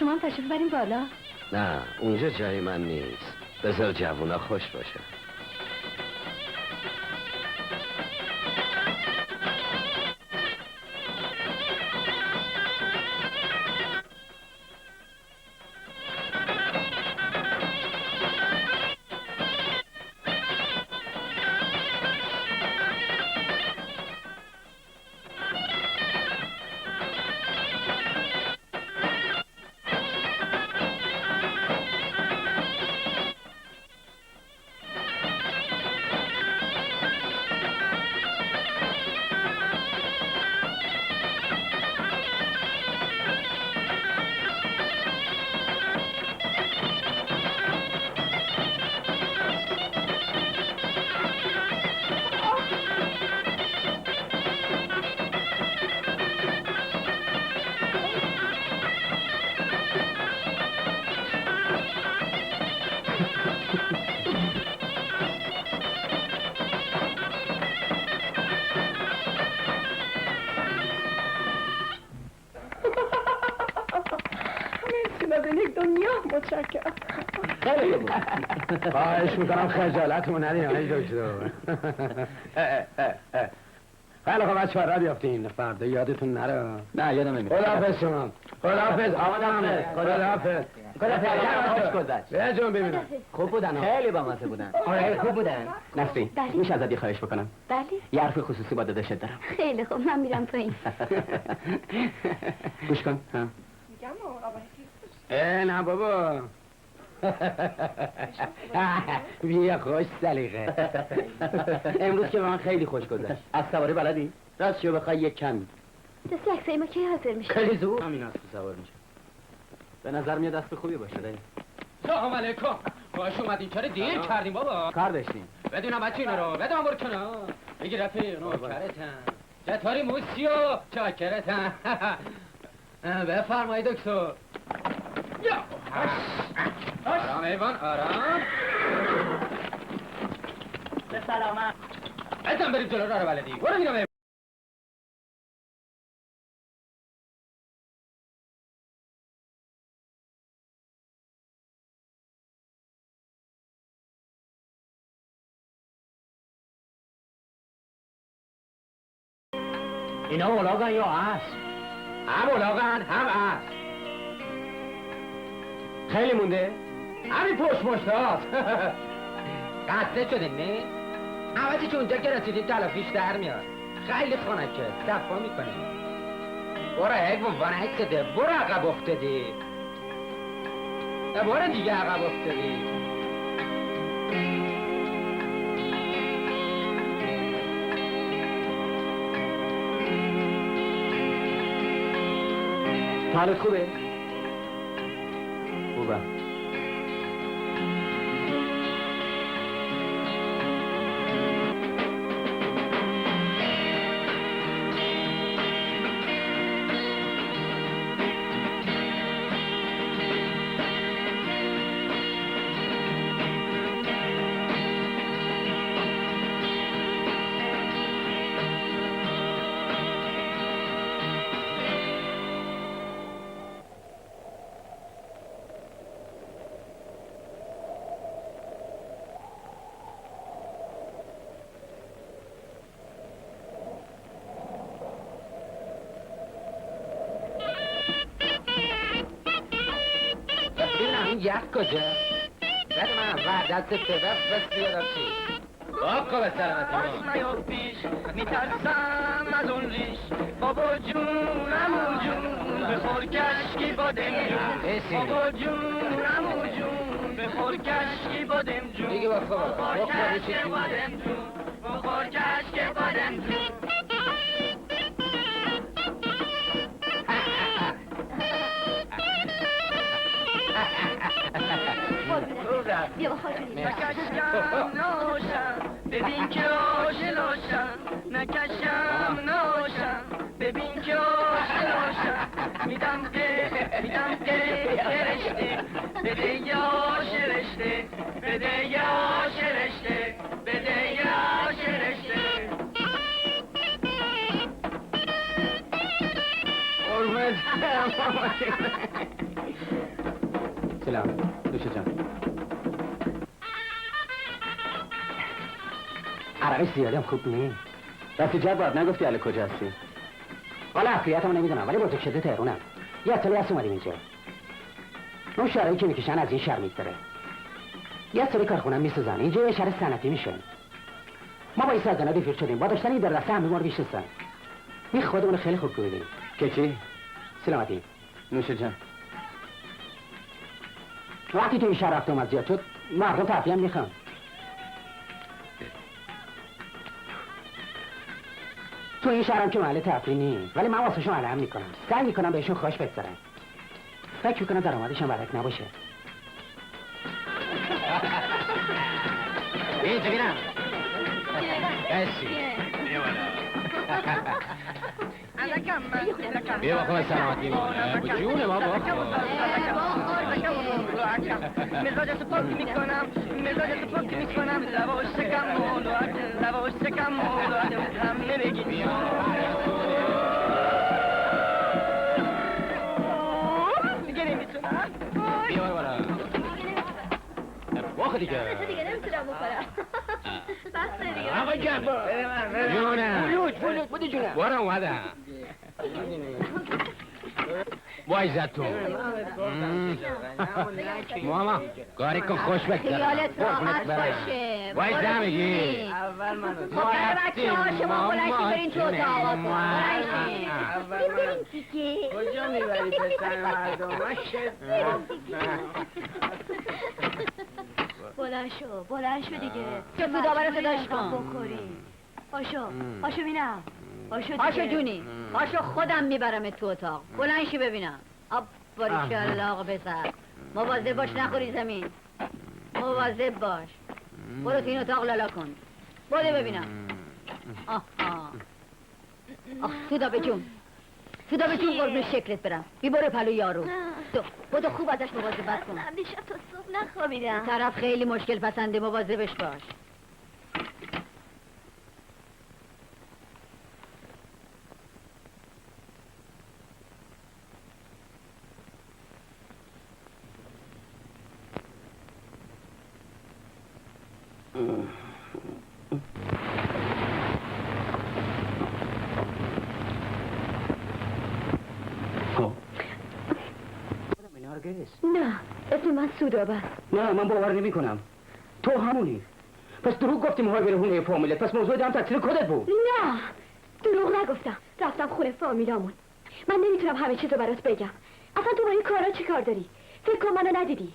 شما هم تشریف بریم بالا. نه اونجا جای من نیست. بذار جوونا خوش باشه. متشکرم. خیلی خوب. خواهش میکنم خجالتمون ندین آقای دکتر. خیلی خوب بچه‌ها راه بیافتین فردا یادتون نره. نه یادم نمیاد. خداحافظ شما. خداحافظ آمدم. خداحافظ. خوش گذشت. بیا جون ببینم. خوب بودن خیلی بامزه بودن. آره خوب بودن. نسرین بله. میشه ازت یه خواهش بکنم؟ بله یه حرف خصوصی با داداشت دارم. خیلی خوب من میرم پایین. گوش کن. ها. نه بابا. بیا خوش سلیقه. امروز که به من خیلی خوش گذشت. از سواری بلدی؟ راستشو بخوای یک کمی. دستی عکسای ما کی حاضر میشه؟ خیلی زود. همین است که سوار میشه. به نظر میاد دست خوبی باشه دایی. سلام علیکم. باش اومدین چرا دیر کردیم بابا؟ کار داشتیم. بدونم بچه اینا رو بده من برو کنار. بگی رفیق نوکرتم. چطوری موسیو؟ چاکرتم. بفرمایید دکتر. یا آرام ایوان آرام. به سلامت. ازم بریم جلو راه بلدی. برو اینو اینا اولاغن یا هست؟ هم اولاغن هم هست. خیلی مونده؟ همین پشت هاست. قصده شده نه؟ عوضی که اونجا که رسیدیم تلافیش در میاد. خیلی خانکه صفا میکنه. برو حیوان وانک شده برو عقب افتادی. برو دیگه عقب افتادی. حالت خوبه؟ خوبه. یک کجا؟ بده من وعدت تبه بس بیادم چی؟ باکو به سلامتی ما نیا پیش میترسم از اون ریش بابا جون امو جون بخور کشکی بادم جون بابا جون امو جون بخور کشکی بادم جون دیگه با خوبه بخور کشکی بادم جون بخور کشکی بادم جون بیا با خواهد نکشم ناشم ببین که آشلاشم نکشم ناشم ببین که آشلاشم میدم که رشته بده یا شرشته بده یا شرشته بده یا شرشته سلام دوشه جان. عرقش زیادم خوب نیست. راستی جواد نگفتی اهل کجا هستی؟ حالا اصلیتمو نمیدونم ولی بزرگ شده تهرونم. یه سالی هست اومدیم اینجا. اون شهرهایی که میکشن از این شهر میگذره. یه سری کارخونم میسازن. اینجا یه شهر صنعتی میشه. ما با این سازنه رفیق شدیم. با داشتن این در دسته همه ما رو میشناسن. این خودمون خیلی خوب کوبیدیم. که چی؟ سلامتی. نوشه جان. وقتی تو این شهر رفتم از زیاد شد مردم ترفیه هم میخوام. تو این شهرم که محل تفریح نیست ولی من واسه شما علم میکنم. سعی میکنم بهشون خوش بگذارم. فکر میکنم درآمدشون برک نباشه. اینجا بینم بسی بیا با خواه سلامتی با جون ما با مزاجت پاکی میکنم لواش شکم مولو همه بگی دیگه نمیتونم بیا بالا آخه دیگه تو دیگه نمیتونم بخورم بس دیگه آقا جبار جونم فلوت بودی جونم برو اومدم وای زتون ماما کاری کن خوش بگذارم خیالت راحت باشه وای زمگی خب بچه ها شما بلنشی برین تو اتاق برین دیگه کجا میبری پسر مردم؟ بلند شو دیگه چه سودا برای صداش کن بخوریم پاشو بینم پاشو جونی پاشو خودم میبرم تو اتاق بلند شو ببینم باریکالله آقا پسر مواظب باش نخوری زمین مواظب باش برو تو این اتاق لالا کن بوده ببینم سودا به جون قربون شکلت برم بی برو پلو یارو بودو خوب ازش مواظبت کن من دیشب تا صبح نخوابیدم طرف خیلی مشکل پسنده مواظبش باش نه اسم من سودابه است نه من باور نمی کنم تو همونی پس دروغ گفتی میخوای بری خونه فامیلت پس موضوع هم تقصیر خودت بود نه دروغ نگفتم رفتم خونه فامیلامون من نمیتونم همه چیزو برات بگم اصلا تو با این کارا چی کار داری فکر کن منو ندیدی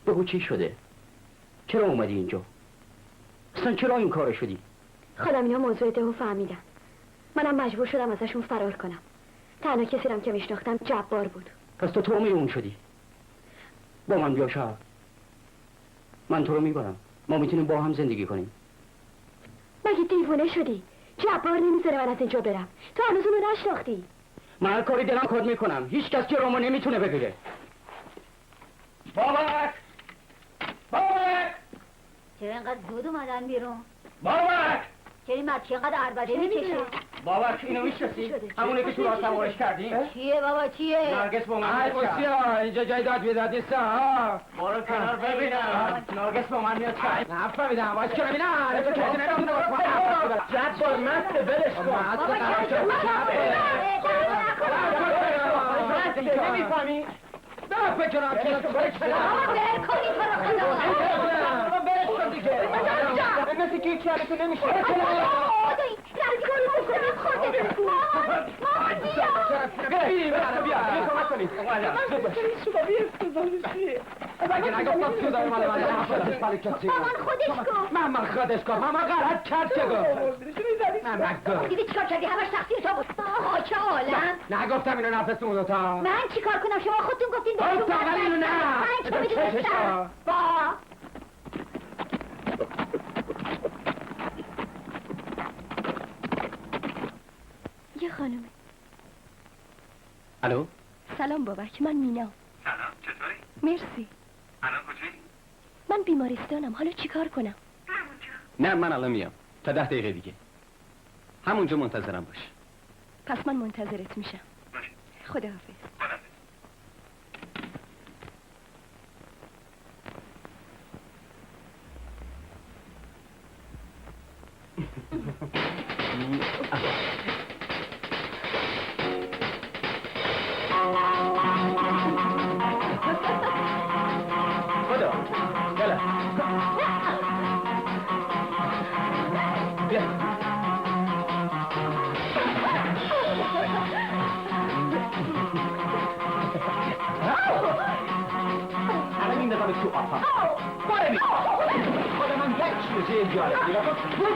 بگو چی شده چرا اومدی اینجا اصلا چرا این کارو شدی خودم اینا موضوع دهو فهمیدم منم مجبور شدم ازشون فرار کنم تنها کسی رم که میشناختم جبار بود پس تو تومه اون شدی با من بیا شهر من تو رو میبرم ما میتونیم با هم زندگی کنیم مگه دیوونه شدی جبار نمیذاره من از اینجا برم تو هنوز اونو نشناختی من هر کاری دلم خود میکنم هیچ کس جرمو نمیتونه بگیره بابک چرا اینقدر زود اومدن بیرون بابک چرا این مچی اینقدر عربده میکشه بابک اینو میشناسی همونه که تو راه سوارش کردی چیه بابا چیه نرگس با من میاد اینجا جای داد بیداد نیست ها برو کنار ببینم نرگس با من میاد نفهمیدم باش که ببینم تو کسی نمیتونه جبار مست برش کن نمیفهمی؟ نه فکرم که تو برش کن بر کنی تو رو خدا برش کن دیگه مثل که هیچی حالتو نمیشه خدایی رنگاری بکنیم خودت بیا کمک کنید اگه نگفتم سودا اومده مامان خودش گفت مامان غلط کرد چه گفت دیدی چیکار کردی همش تقصیر تو بود خاک عالم نگفتم اینو نفستون دوتا من چیکار کنم شما خودتون گفتین گفتم ولی اینو نه من چه میدونستم یه خانومه الو سلام بابک من مینا سلام چطوری؟ مرسی الان کجایی؟ من بیمارستانم حالا چیکار کنم نه من الان میام تا 10 دقیقه دیگه همونجا منتظرم باش پس من منتظرت میشم باشه خداحافظ خداحافظ خدا يلا بیا الان این دفعه تو آفا باره بیا خدا من یک چیزی جاره حالا بخور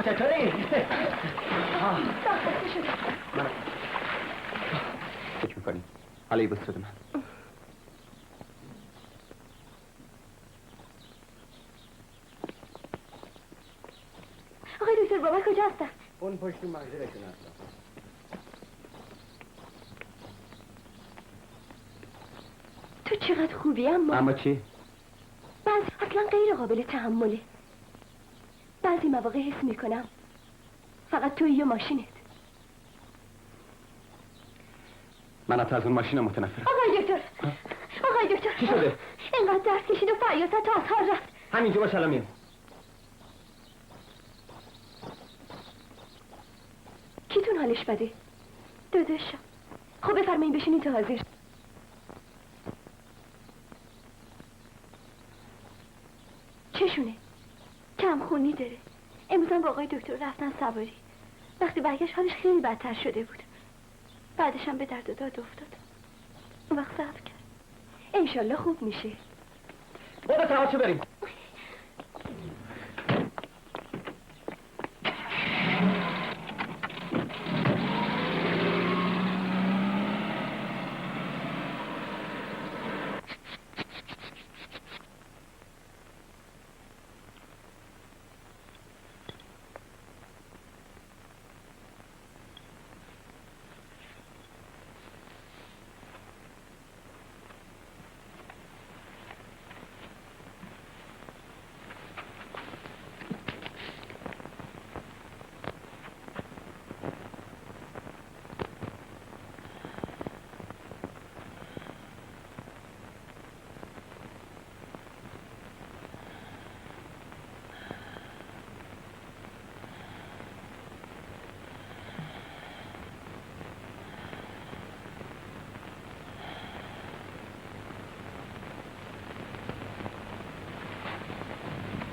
چطوری؟ فکر میکنی؟ حالا ای بستود من آقای دکتر بابا کجا هستن؟ اون پشت مغزرشون هستن تو چقدر خوبی اما چی؟ اصلا غیر قابل تحمله. بعضی مواقع حس میکنم فقط توی یه ماشینت. من از اون ماشینم متنفرم. آقای دکتر چی شده؟ اینقدر درد کشید و فریاد تا از حال رفت. همینجا باش الان میام. کیتون حالش بده؟ داداشم خب بفرمایین بشینید تا حاضر. چشونه؟ کم خونی داره. امروز با آقای دکتر رفتن سواری. وقتی برگشت حالش خیلی بدتر شده بود. بعدش هم به درد و داد افتاد. اون وقت صبر کرد. انشالله خوب میشه. برو تماشا بریم.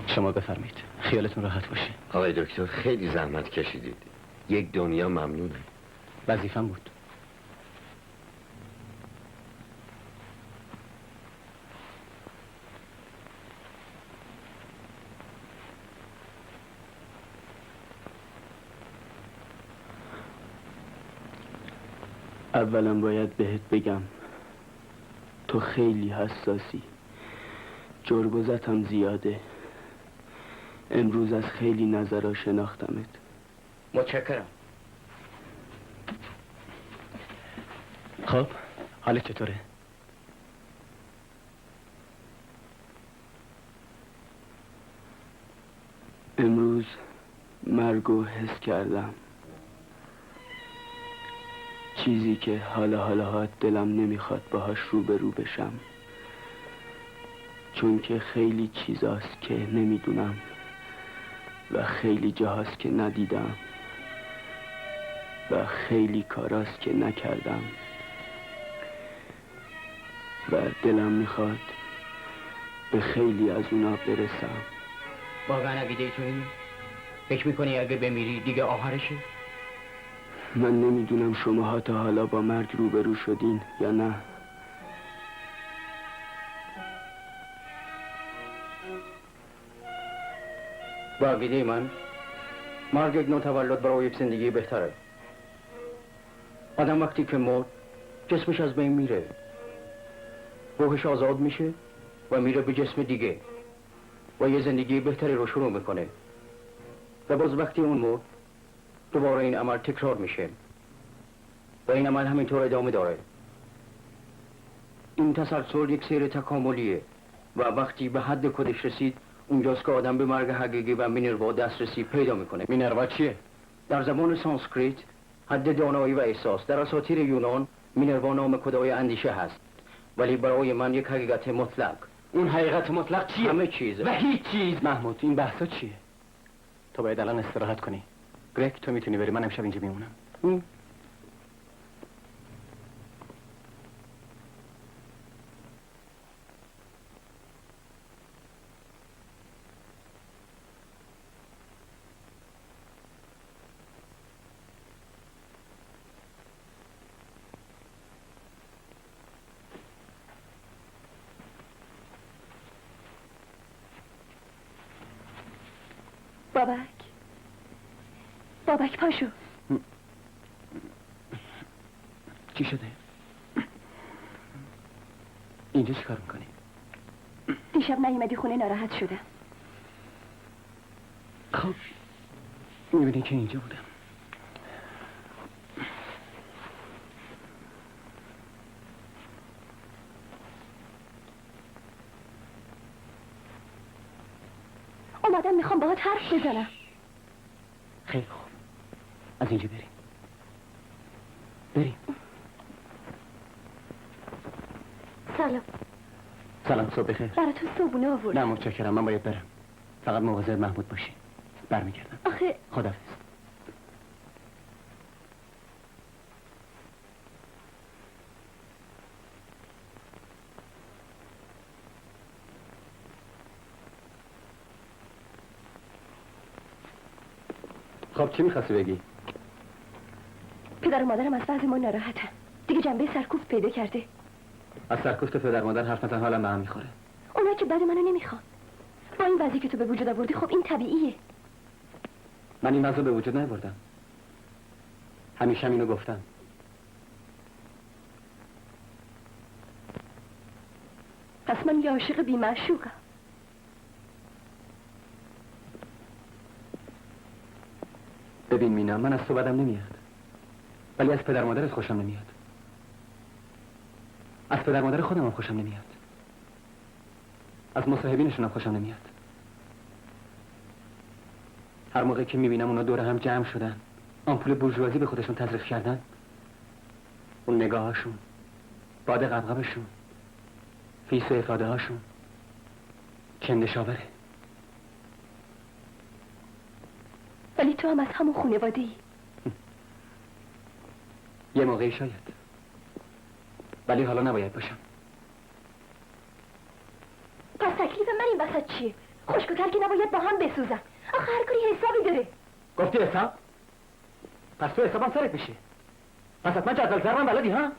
شما بفرمایید. خیالتون راحت باشه. آقای دکتر خیلی زحمت کشیدید. یک دنیا ممنونم. وظیفه‌م بود. اولا باید بهت بگم تو خیلی حساسی. جربوزتم زیاده. امروز از خیلی نظرها شناختمت. متشکرم. خب حالت چطوره؟ امروز مرگو حس کردم. چیزی که حالا دلم نمیخواد باهاش روبرو بشم، چون که خیلی چیزاست که نمیدونم و خیلی جاهاست که ندیدم و خیلی کاراست که نکردم و دلم میخواد به خیلی از اونا برسم. واقعا عقیده تو اینه؟ فکر میکنی اگه بمیری دیگه آخرشه؟ من نمیدونم شماها تا حالا با مرگ روبرو شدین یا نه. با عقیده من مرگ یک نوع تولد برای یک زندگی بهتره. آدم وقتی که مرد جسمش از بین میره، روحش آزاد میشه و میره به جسم دیگه و یه زندگی بهتری رو شروع میکنه و باز وقتی اون مرد دوباره این عمل تکرار میشه و این عمل همینطور ادامه داره. این تسلسل یک سیر تکاملیه و وقتی به حد خودش رسید اونجاست که آدم به مرگ حقیقی و مینروا دسترسی پیدا میکنه. مینروا چیه؟ در زبان سانسکریت حد دانایی و احساس. در اساطیر یونان مینروا نام خدای اندیشه هست، ولی برای من یک حقیقت مطلق. اون حقیقت مطلق چیه؟ همه چیز و هیچ چیز. محمود این بحثا چیه؟ تو باید الان استراحت کنی. گرگ تو میتونی بری، من امشب اینجا میمونم. بابک پاشو. چی شده؟ اینجا چی کار میکنی؟ دیشب نیومدی خونه، ناراحت شدم. خب میبینی که اینجا بودم. اومدم میخوام باهات حرف بزنم. خیلی خوب، از اینجا بریم. بریم. سلام، صبح بخیر. برای تو صبحونه آوردم. نه متشکرم، من باید برم. فقط مواظب محمود باشی. برمیگردم. آخه خداحافظ. خب چی میخواستی بگی؟ پدر و مادرم از وضع ما ناراحتن. دیگه جنبه سرکوفت پیدا کرده. از سرکوفت پدر مادر حرف نزن، حالم به هم میخوره. اونا که بد منو نمیخوان. با این وضعی که تو به وجود آوردی خب این طبیعیه. من این وضع به وجود نیاوردم. همیشه اینو گفتم. پس من یه عاشق بی‌معشوقم. ببین مینا، من از تو بدم نمیاد، ولی از پدر مادرت خوشم نمیاد. از پدر مادر خودم هم خوشم نمیاد. از مصاحبینشون هم خوشم نمیاد. هر موقع که میبینم اونا دور هم جمع شدن، آمپول بورژوازی به خودشون تزریق کردن، اون نگاهاشون، باد قبقبشون، فیس و افاده هاشون چندشاوره. ولی تو هم از همون خانواده ای. یه موقعی شاید، ولی حالا نباید باشم. پس تکلیف من این وسط چیه؟ خشک و تلخی نباید با هم بسوزن. آخه هر کاری حسابی داره. گفتی حساب؟ پس تو حسابم سرت میشه. پس حتما جدول ضربم بلدی ها؟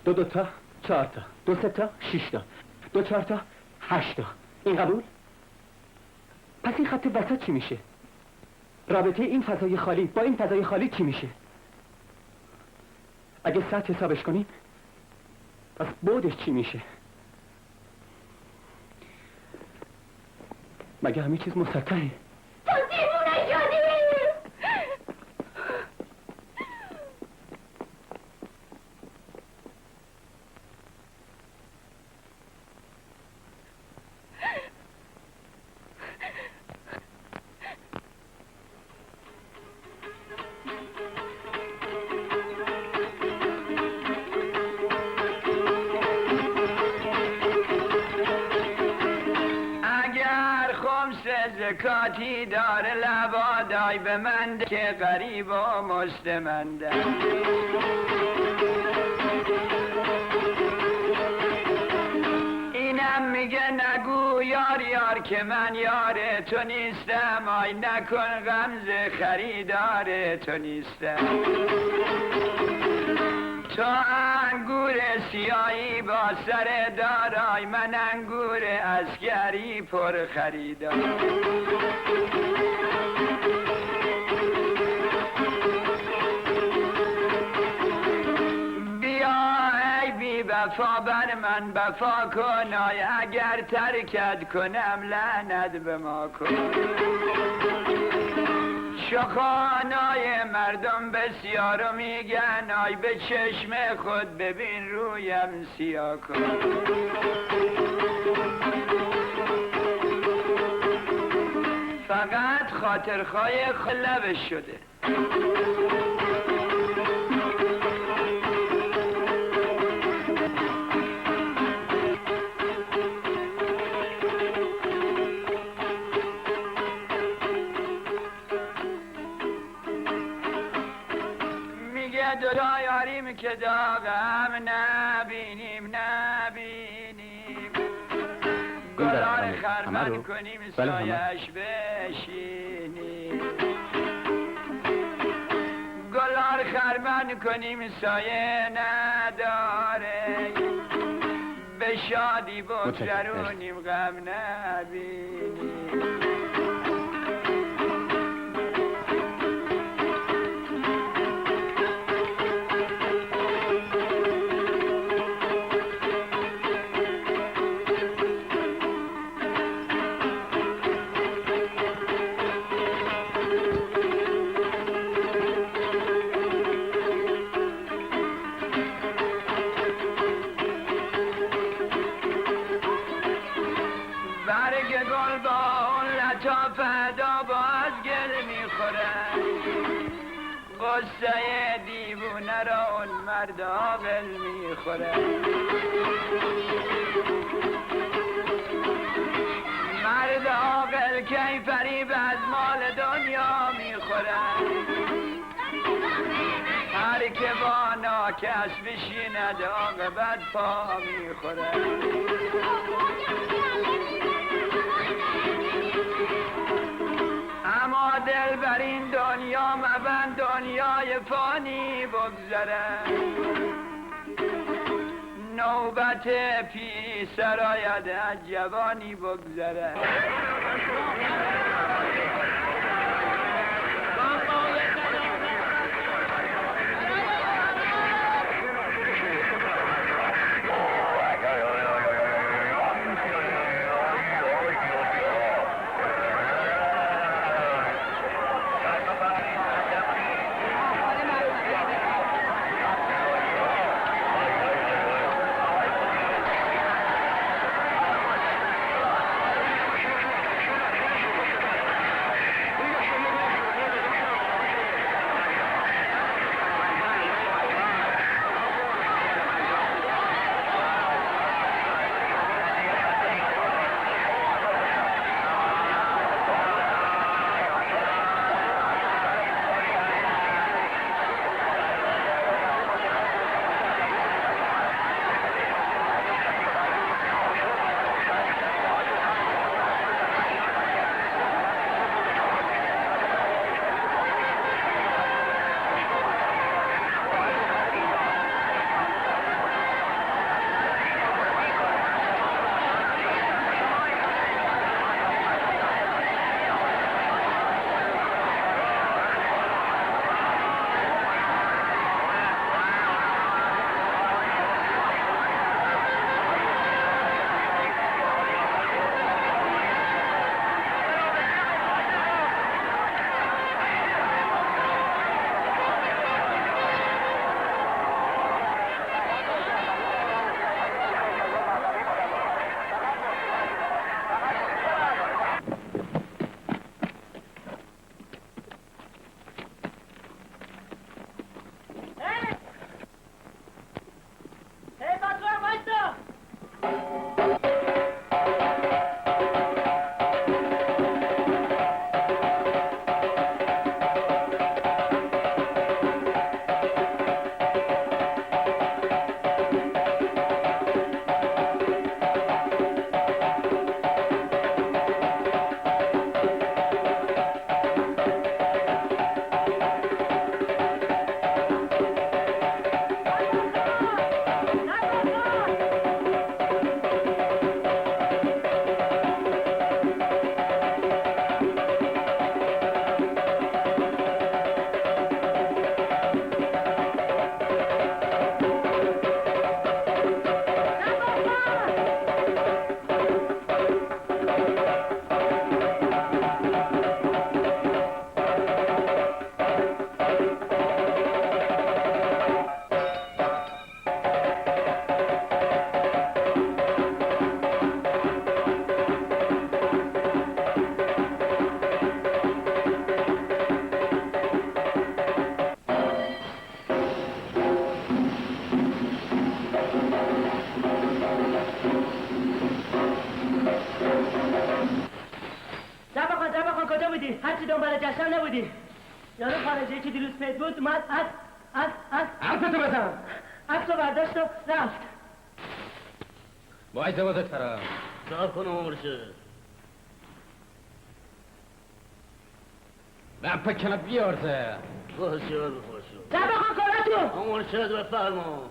دو تا 4 تا 2 3 تا 6 تا 2 4 تا 8 تا. این قبول؟ پس این خط وسط چی میشه؟ رابطه این فضای خالی با این فضای خالی چی میشه؟ اگه سطح حسابش کنیم پس بعدش چی میشه؟ مگه همه چیز مسطحه؟ تو دیوونه شدی! زکاتی داره لبادای به من که غریب و مستمنده. اینم میگه نگو یار یار که من یار تو نیستم، آی نکن غمزه خریدار تو نیستم. تو انگور سیاهی با سر دارای، من انگور اسگری پر خریدار. بیا ای بی وفا بر من وفا کن، آی اگر ترکت کنم لعنت به ما کن. شخانای مردم بسیارو میگن، آی به چشم خود ببین رویم سیاه کن. فقط خاطرخواه لبش شده. دایاریم که داغم نبینیم. گلار خرمن رو کنیم بله، همه. سایش بشینیم گلار خرمن کنیم سایه نداره به شادی بگذرونیم غم نبینیم برگ گل با اون لطافت باز گل میخورن قصه دیوونه را اون مرد عاقل میخورن مرد عاقل کی فریب از مال دنیا میخورن هر که با ناکس بشیند عاقبت پا میخورن اما دل بر این دنیا مبند دنیای فانی بگذره نوبت پیسر آید از جوانی بگذره هرچی دنبال جشن نبودی یارو خارجی که دیروز پید بود اومد حرفتو بزن عکس رو برداشت و رفت با ازدواجت فرام صاف کن مرشد. من پکنه بیارزه. خوشو. دبه خان کارتون. مرشد بفرما.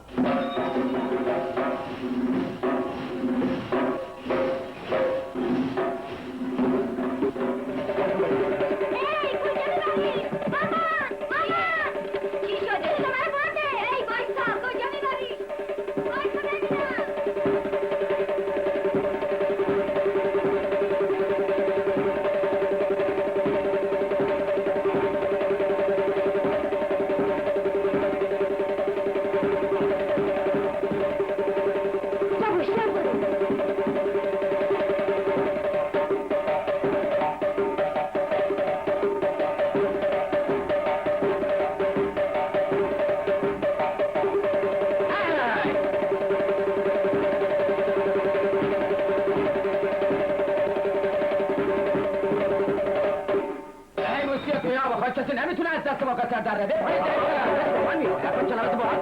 کسی نمیتونه از دست ما قطر در رده. من میاد اصلا کلمت با حد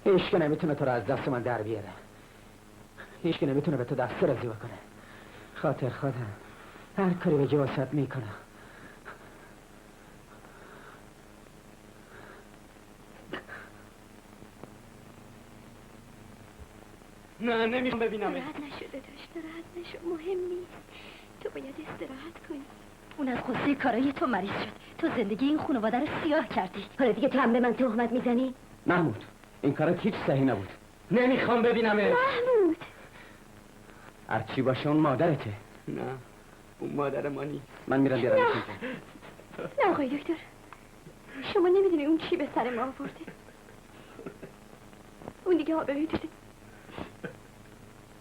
هیچ که نمیتونه تو رو از دست من در بیاره. هیچ که نمیتونه به تو دست رازی بکنه. خاطر خودم هر کاری به جواسط میکنم. نه نمیخوام ببینم. راحت نشده داشت، راحت نشد، مهم نیست. تو باید استراحت کنی. اون از غصه کارای تو مریض شد. تو زندگی این خانواده رو سیاه کردی. حالا دیگه تو هم به من تهمت میزنی؟ محمود این کارا هیچ صحیح نبود. نمیخوام ببینم. محمود هرچی باشه اون مادرته. نه اون مادر ما نیست. من میرم بیارم. نه آقای دکتر، شما نمیدونی اون چی به سر ما آورده. اون دیگه آبروی دیده.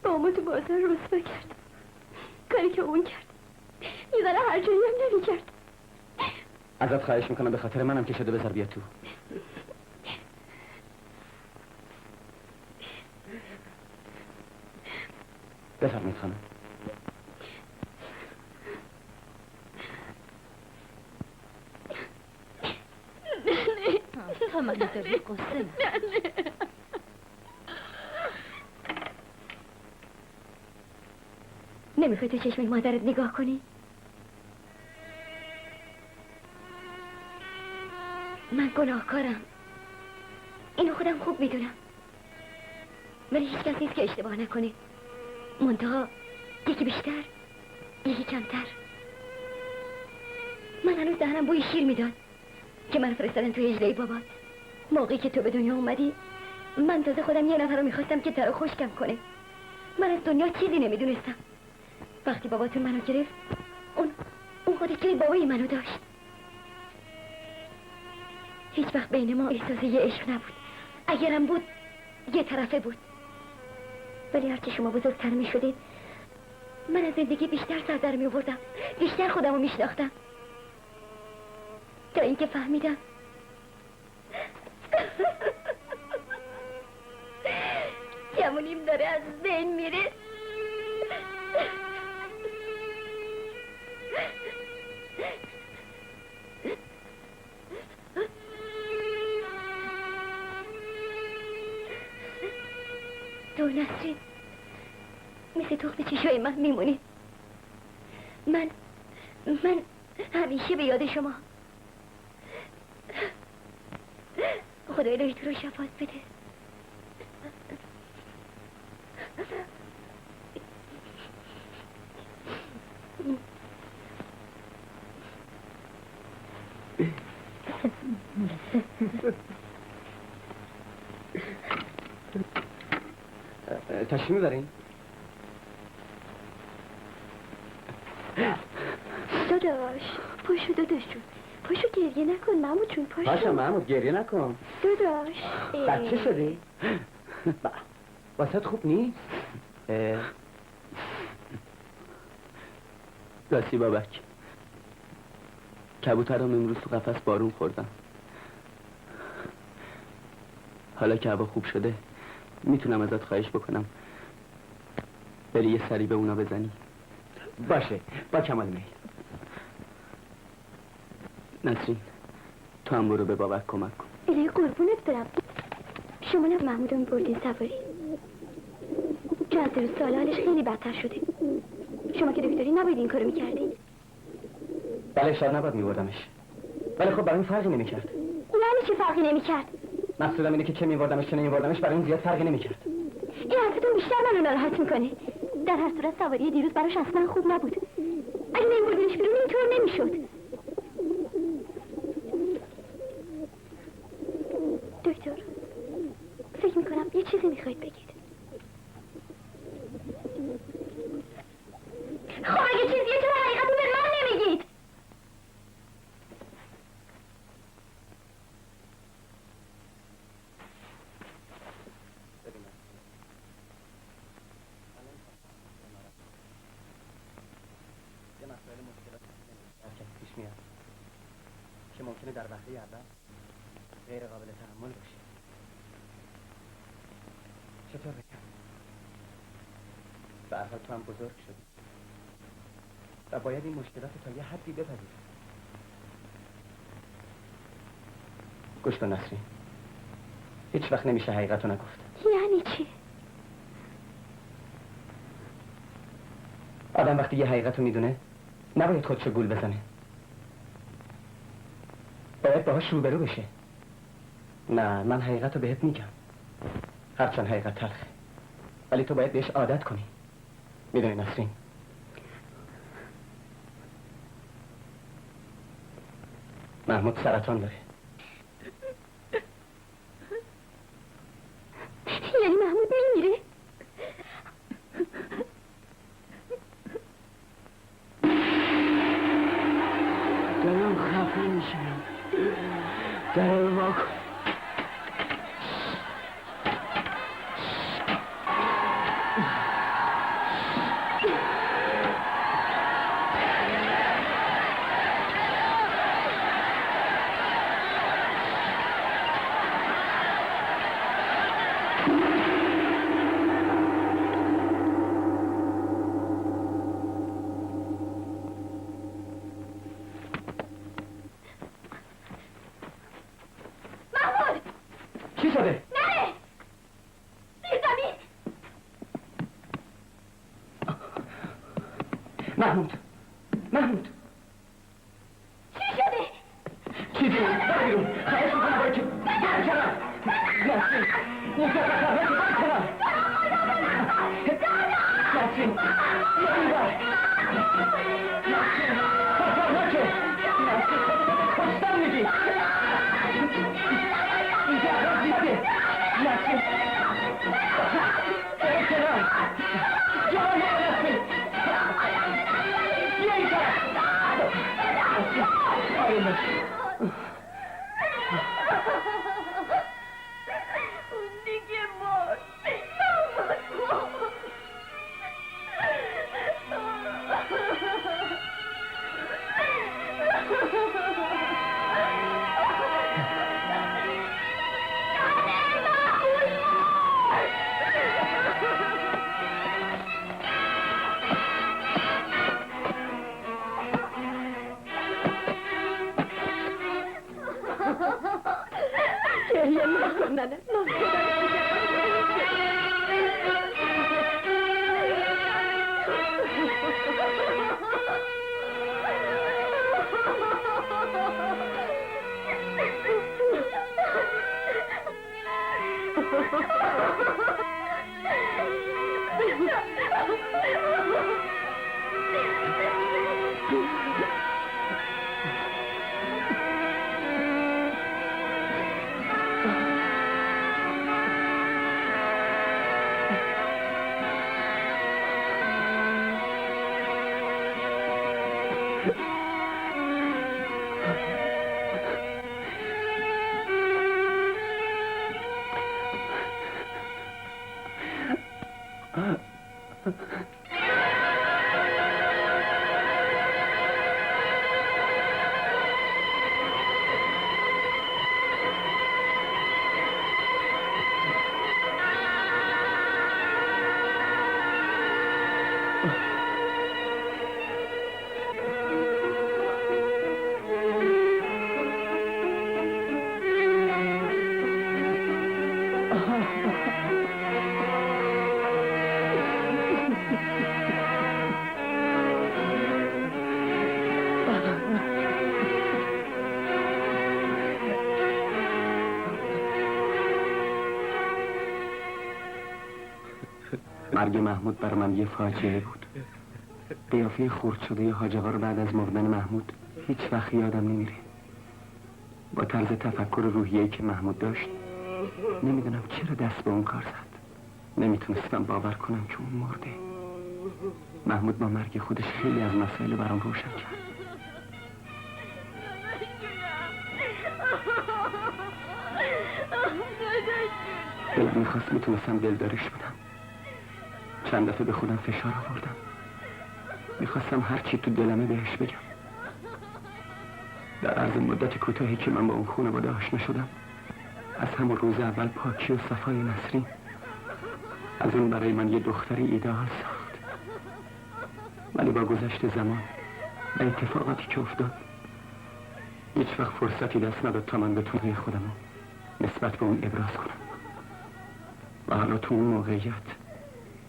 با ما تو بازار رسوا کرد. کاری که اون کرد یه ذره هر جایی هم نمی‌کرد. ازت خواهش میکنم به خاطر منم که شده بذار بیا تو. بفرمایید خانم. تا من داری قصه نمیخوای تو چشم مادرت نگاه کنی؟ من گناهکارم، اینو خودم خوب میدونم، ولی هیچ کس نیست که اشتباه نکنه. منتها یکی بیشتر یکی کمتر. من هنوز دهنم بوی شیر میداد که من فرستادن تو هجله بابات. موقعی که تو به دنیا اومدی من تازه خودم یه نفر رو میخواستم که ترا خشکم کنه. من از دنیا چیزی نمیدونستم. وقتی باباتون منو گرفت اون خودش که بابای منو داشت. هیچ وقت بین ما احساس یه عشق نبود. اگرم بود یه طرفه بود. ولی هرچی شما بزرگتر میشدید من از زندگی بیشتر سر در میآوردم، بیشتر خودم رو میشناختم، تا اینکه فهمیدم جوونیم داره از بین میره. تو نسرین مثل تخم چشای من میمونی. من همیشه به یاد شما. خدای الهی تو رو شفاعت بده. تشریف میبرین؟ داداش پاشو داداش جون، پاشو گریه نکن محمود جون پاشو. پاشا محمود گریه نکن. داداش. بچه شدی؟ واسط خوب نیست؟ راستی بابک، کبوترم امروز تو قفس بارون خوردم. حالا که هوا خوب شده میتونم ازت خواهش بکنم بری یه سری به اونا بزنی؟ باشه، با کمال میل. نسرین، تو هم برو به بابک کمک کن. الهی قربونت برم. شما نه محمودو میبردین سواری. چون از روز سال حالش خیلی بدتر شده. شما که دکتری نباید این کارو میکردین. بله شاید نباید میبردمش، ولی خب برای این فرقی نمیکرد. یعنی چه فرقی نمیکرد؟ مقصودم اینه که چه میبردمش چه نمیبردمش برای این زیاد فرقی نمیکرد. این حرفتون بیشتر منو ناراحت میکنه. در هر صورت سواری دیروز براش اصلا خوب نبود. اگه نمیبردینش بیرون اینطور نمیشد. دکتر، فکر میکنم یه چیزی میخواید بگید. خب اگه چیزیه چرا حقیقتو به من نمیگید؟ یه مسائل مشکلات پیش میاد که ممکنه در وهله اول غیر قابل تحمل باشه. چطور بگم؟ به هر حال تو هم بزرگ شدی و باید این مشکلات تا یه حدی بپذیری. گوش کن نسرین، هیچ وقت نمیشه حقیقتو نگفت. یعنی چی؟ آدم وقتی یه حقیقتو میدونه نباید خودشو گول بزنه، باید باهاش روبرو بشه. نه، من حقیقتو بهت میگم، هرچند حقیقت تلخه، ولی تو باید بهش عادت کنی. میدونی نسرین، محمود سرطان داره. یعنی محمود میمیره؟ دارم خفه میشم. در رو واکن. چی شده؟ نه! زیر زمین! محمود، محمود چی شده؟ چیزی بود، برو بیرون. خواهش میکنم باید که برو کنم. نسرین، اینجا خطر نکن، برو کنم. نسرین، این بر. نسرین، خطر نکن. نسرین، خودتو کشتن میگی. اینجا اقرار زیاده. نسرین، برو کنم. جان نسرین. بیا اینجا. نسرین، آروم باش. اون دیگه مرد. گریه نکن ننه. مرگ محمود بر من یه فاجعه بود. قیافه خرد شده حاج آقا رو بعد از مردن محمود هیچ وقت یادم نمیره. با طرز تفکر روحیه‌ای که محمود داشت نمیدونم چرا دست به اون کار زد. نمیتونستم باور کنم که اون مرده. محمود با مرگ خودش خیلی از مسائل برام روشن کرد. دلم میخواست میتونستم دلدارش بدم. چند دفعه به خودم فشار آوردم. میخواستم هر چی تو دلمه بهش بگم. در عرض مدت کوتاهی که من با اون خانواده آشنا شدم، از همون روز اول پاکی و صفای نسرین از اون برای من یه دختری ایدئال ساخت. ولی با گذشت زمان و اتفاقاتی که افتاد هیچ وقت فرصتی دست نداد تا من بتونم خودمو نسبت به اون ابراز کنم. و حالا تو اون موقعیت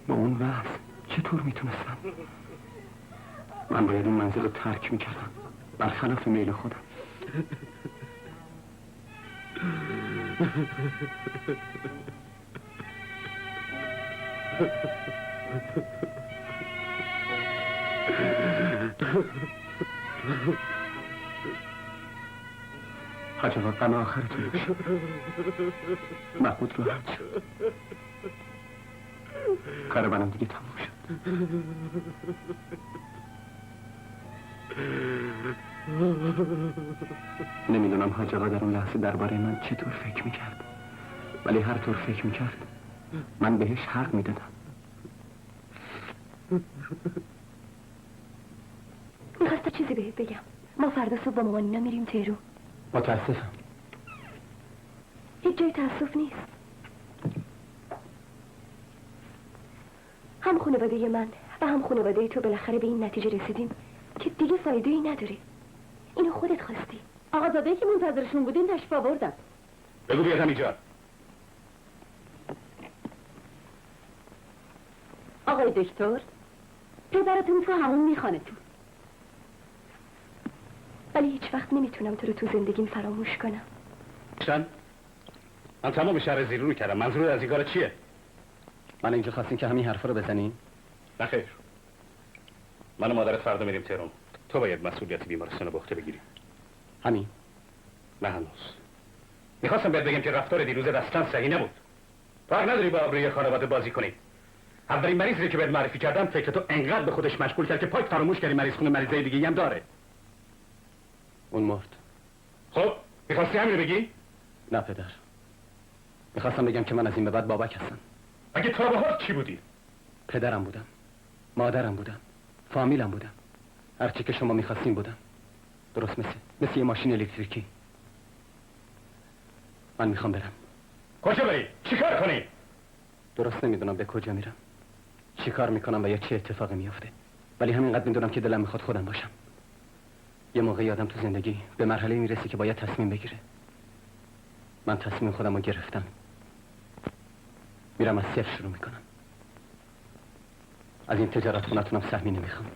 با اون وضع چطور میتونستم؟ من باید اون منزل رو ترک میکردم برخلاف میل خودم. حاج آقا غم آخرتون بشه. محمود راحت شد. کار منم دیگه تموم شد. نمیدونم حاج آقا در اون لحظه درباره من چطور فکر میکرد، ولی هر طور فکر میکرد من بهش حق میدادم. میخواسته چیزی بهت بگم. ما فردا صبح با مامانینا میریم تهرون. متاسفم. هیچ جای تأسف نیست. هم خانواده من و هم خانواده تو بالاخره به این نتیجه رسیدیم که دیگه فایده ای نداره. اینو خودت خواستی. آقازاده‌ای که منتظرشون بودین تشریف آوردن. بگو بیادم اینجا. آقای دکتر، پدرتون تو همون میخانتون. ولی هیچ وقت نمیتونم تو رو تو زندگیم فراموش کنم. چند؟ من تمام شهر زیرو کردم. منظور از این کار چیه؟ من اینجا خواستین که همین حرفا رو بزنین؟ نه خیر. من و مادرت فردا میریم تهران. تو باید مسئولیت بیمارستان رو به عهده بگیری. همین؟ نه هنوز. میخواستم بهت بگم که رفتار دیروز اصلا صحیح نبود. تو حق نداری با آبروی خانواده بازی کنی. اولین مریضی که بهت معرفی کردم فکر تو انقدر به خودش مشغول کرد که پاک فراموش کردی مریض خونه مریضای دیگه‌ای هم داره. اون مرد. خب میخواستی همین رو بگی؟ نه پدر. میخواستم بگم که من از این به بعد بابک هستم. اگه تا به حال چی بودی؟ پدرم بودم، مادرم بودم، فامیلم بودم. هرچی که شما میخواستین بودم. درست مثل یه ماشین الکتریکی. من میخوام برم. کجا بری؟ چی کار کنی؟ درست نمیدونم به کجا میرم، چی کار میکنم و یا چه اتفاقی میافته، ولی همینقدر میدونم که دلم میخواد خودم باشم. یه موقعی آدم تو زندگی به مرحله میرسه که باید تصمیم بگیره. من تصمیم خودم رو گرفتم. میرم از صفر شروع میکنم. از این تجارت خونتونم سهمی نمیخوام.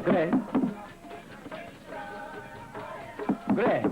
گره گره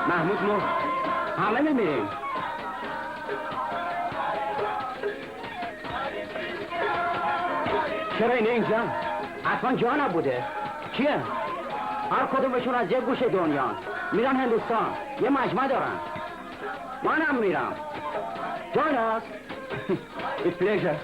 محمود مرد. همه نمیریم. چرا اینه اینجا؟ حتما جا نبوده. کیه؟ هر کدومشون از یک گوشه دنیا میرن هندوستان، یه مجمع دارن. منم میرم. Join us. It's pleasure.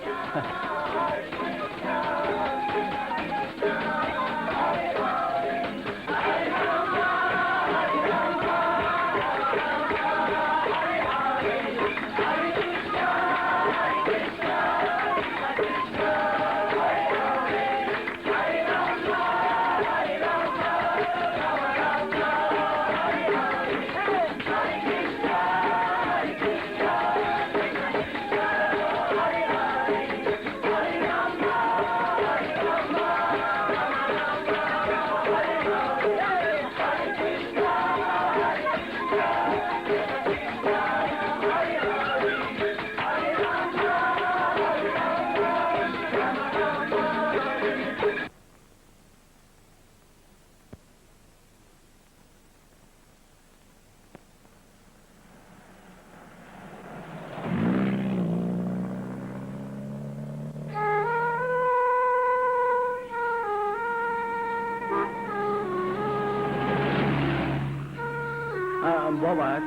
بابک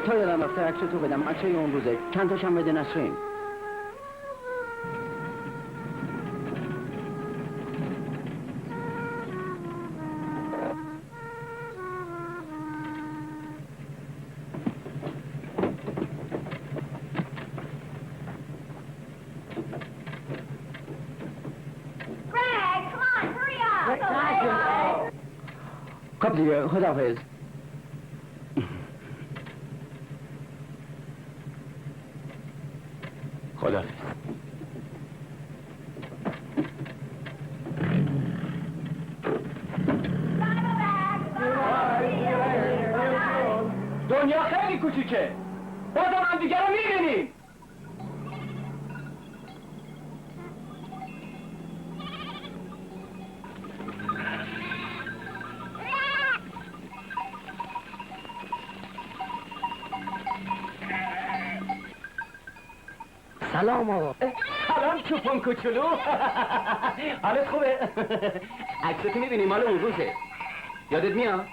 تا یادم رفته عکس تو بدم، عکسای اون روزه چند تاشم بده نسرین. خب دیگه خداحافظ. خداحافظ. دنیا خیلی کوچیکه، بازم هم دیگه رو میبینیم. سلام آقا. سلام چوپان کوچولو. حالت خوبه؟ عکستو میبینی مال اون روزه. یادت میاد؟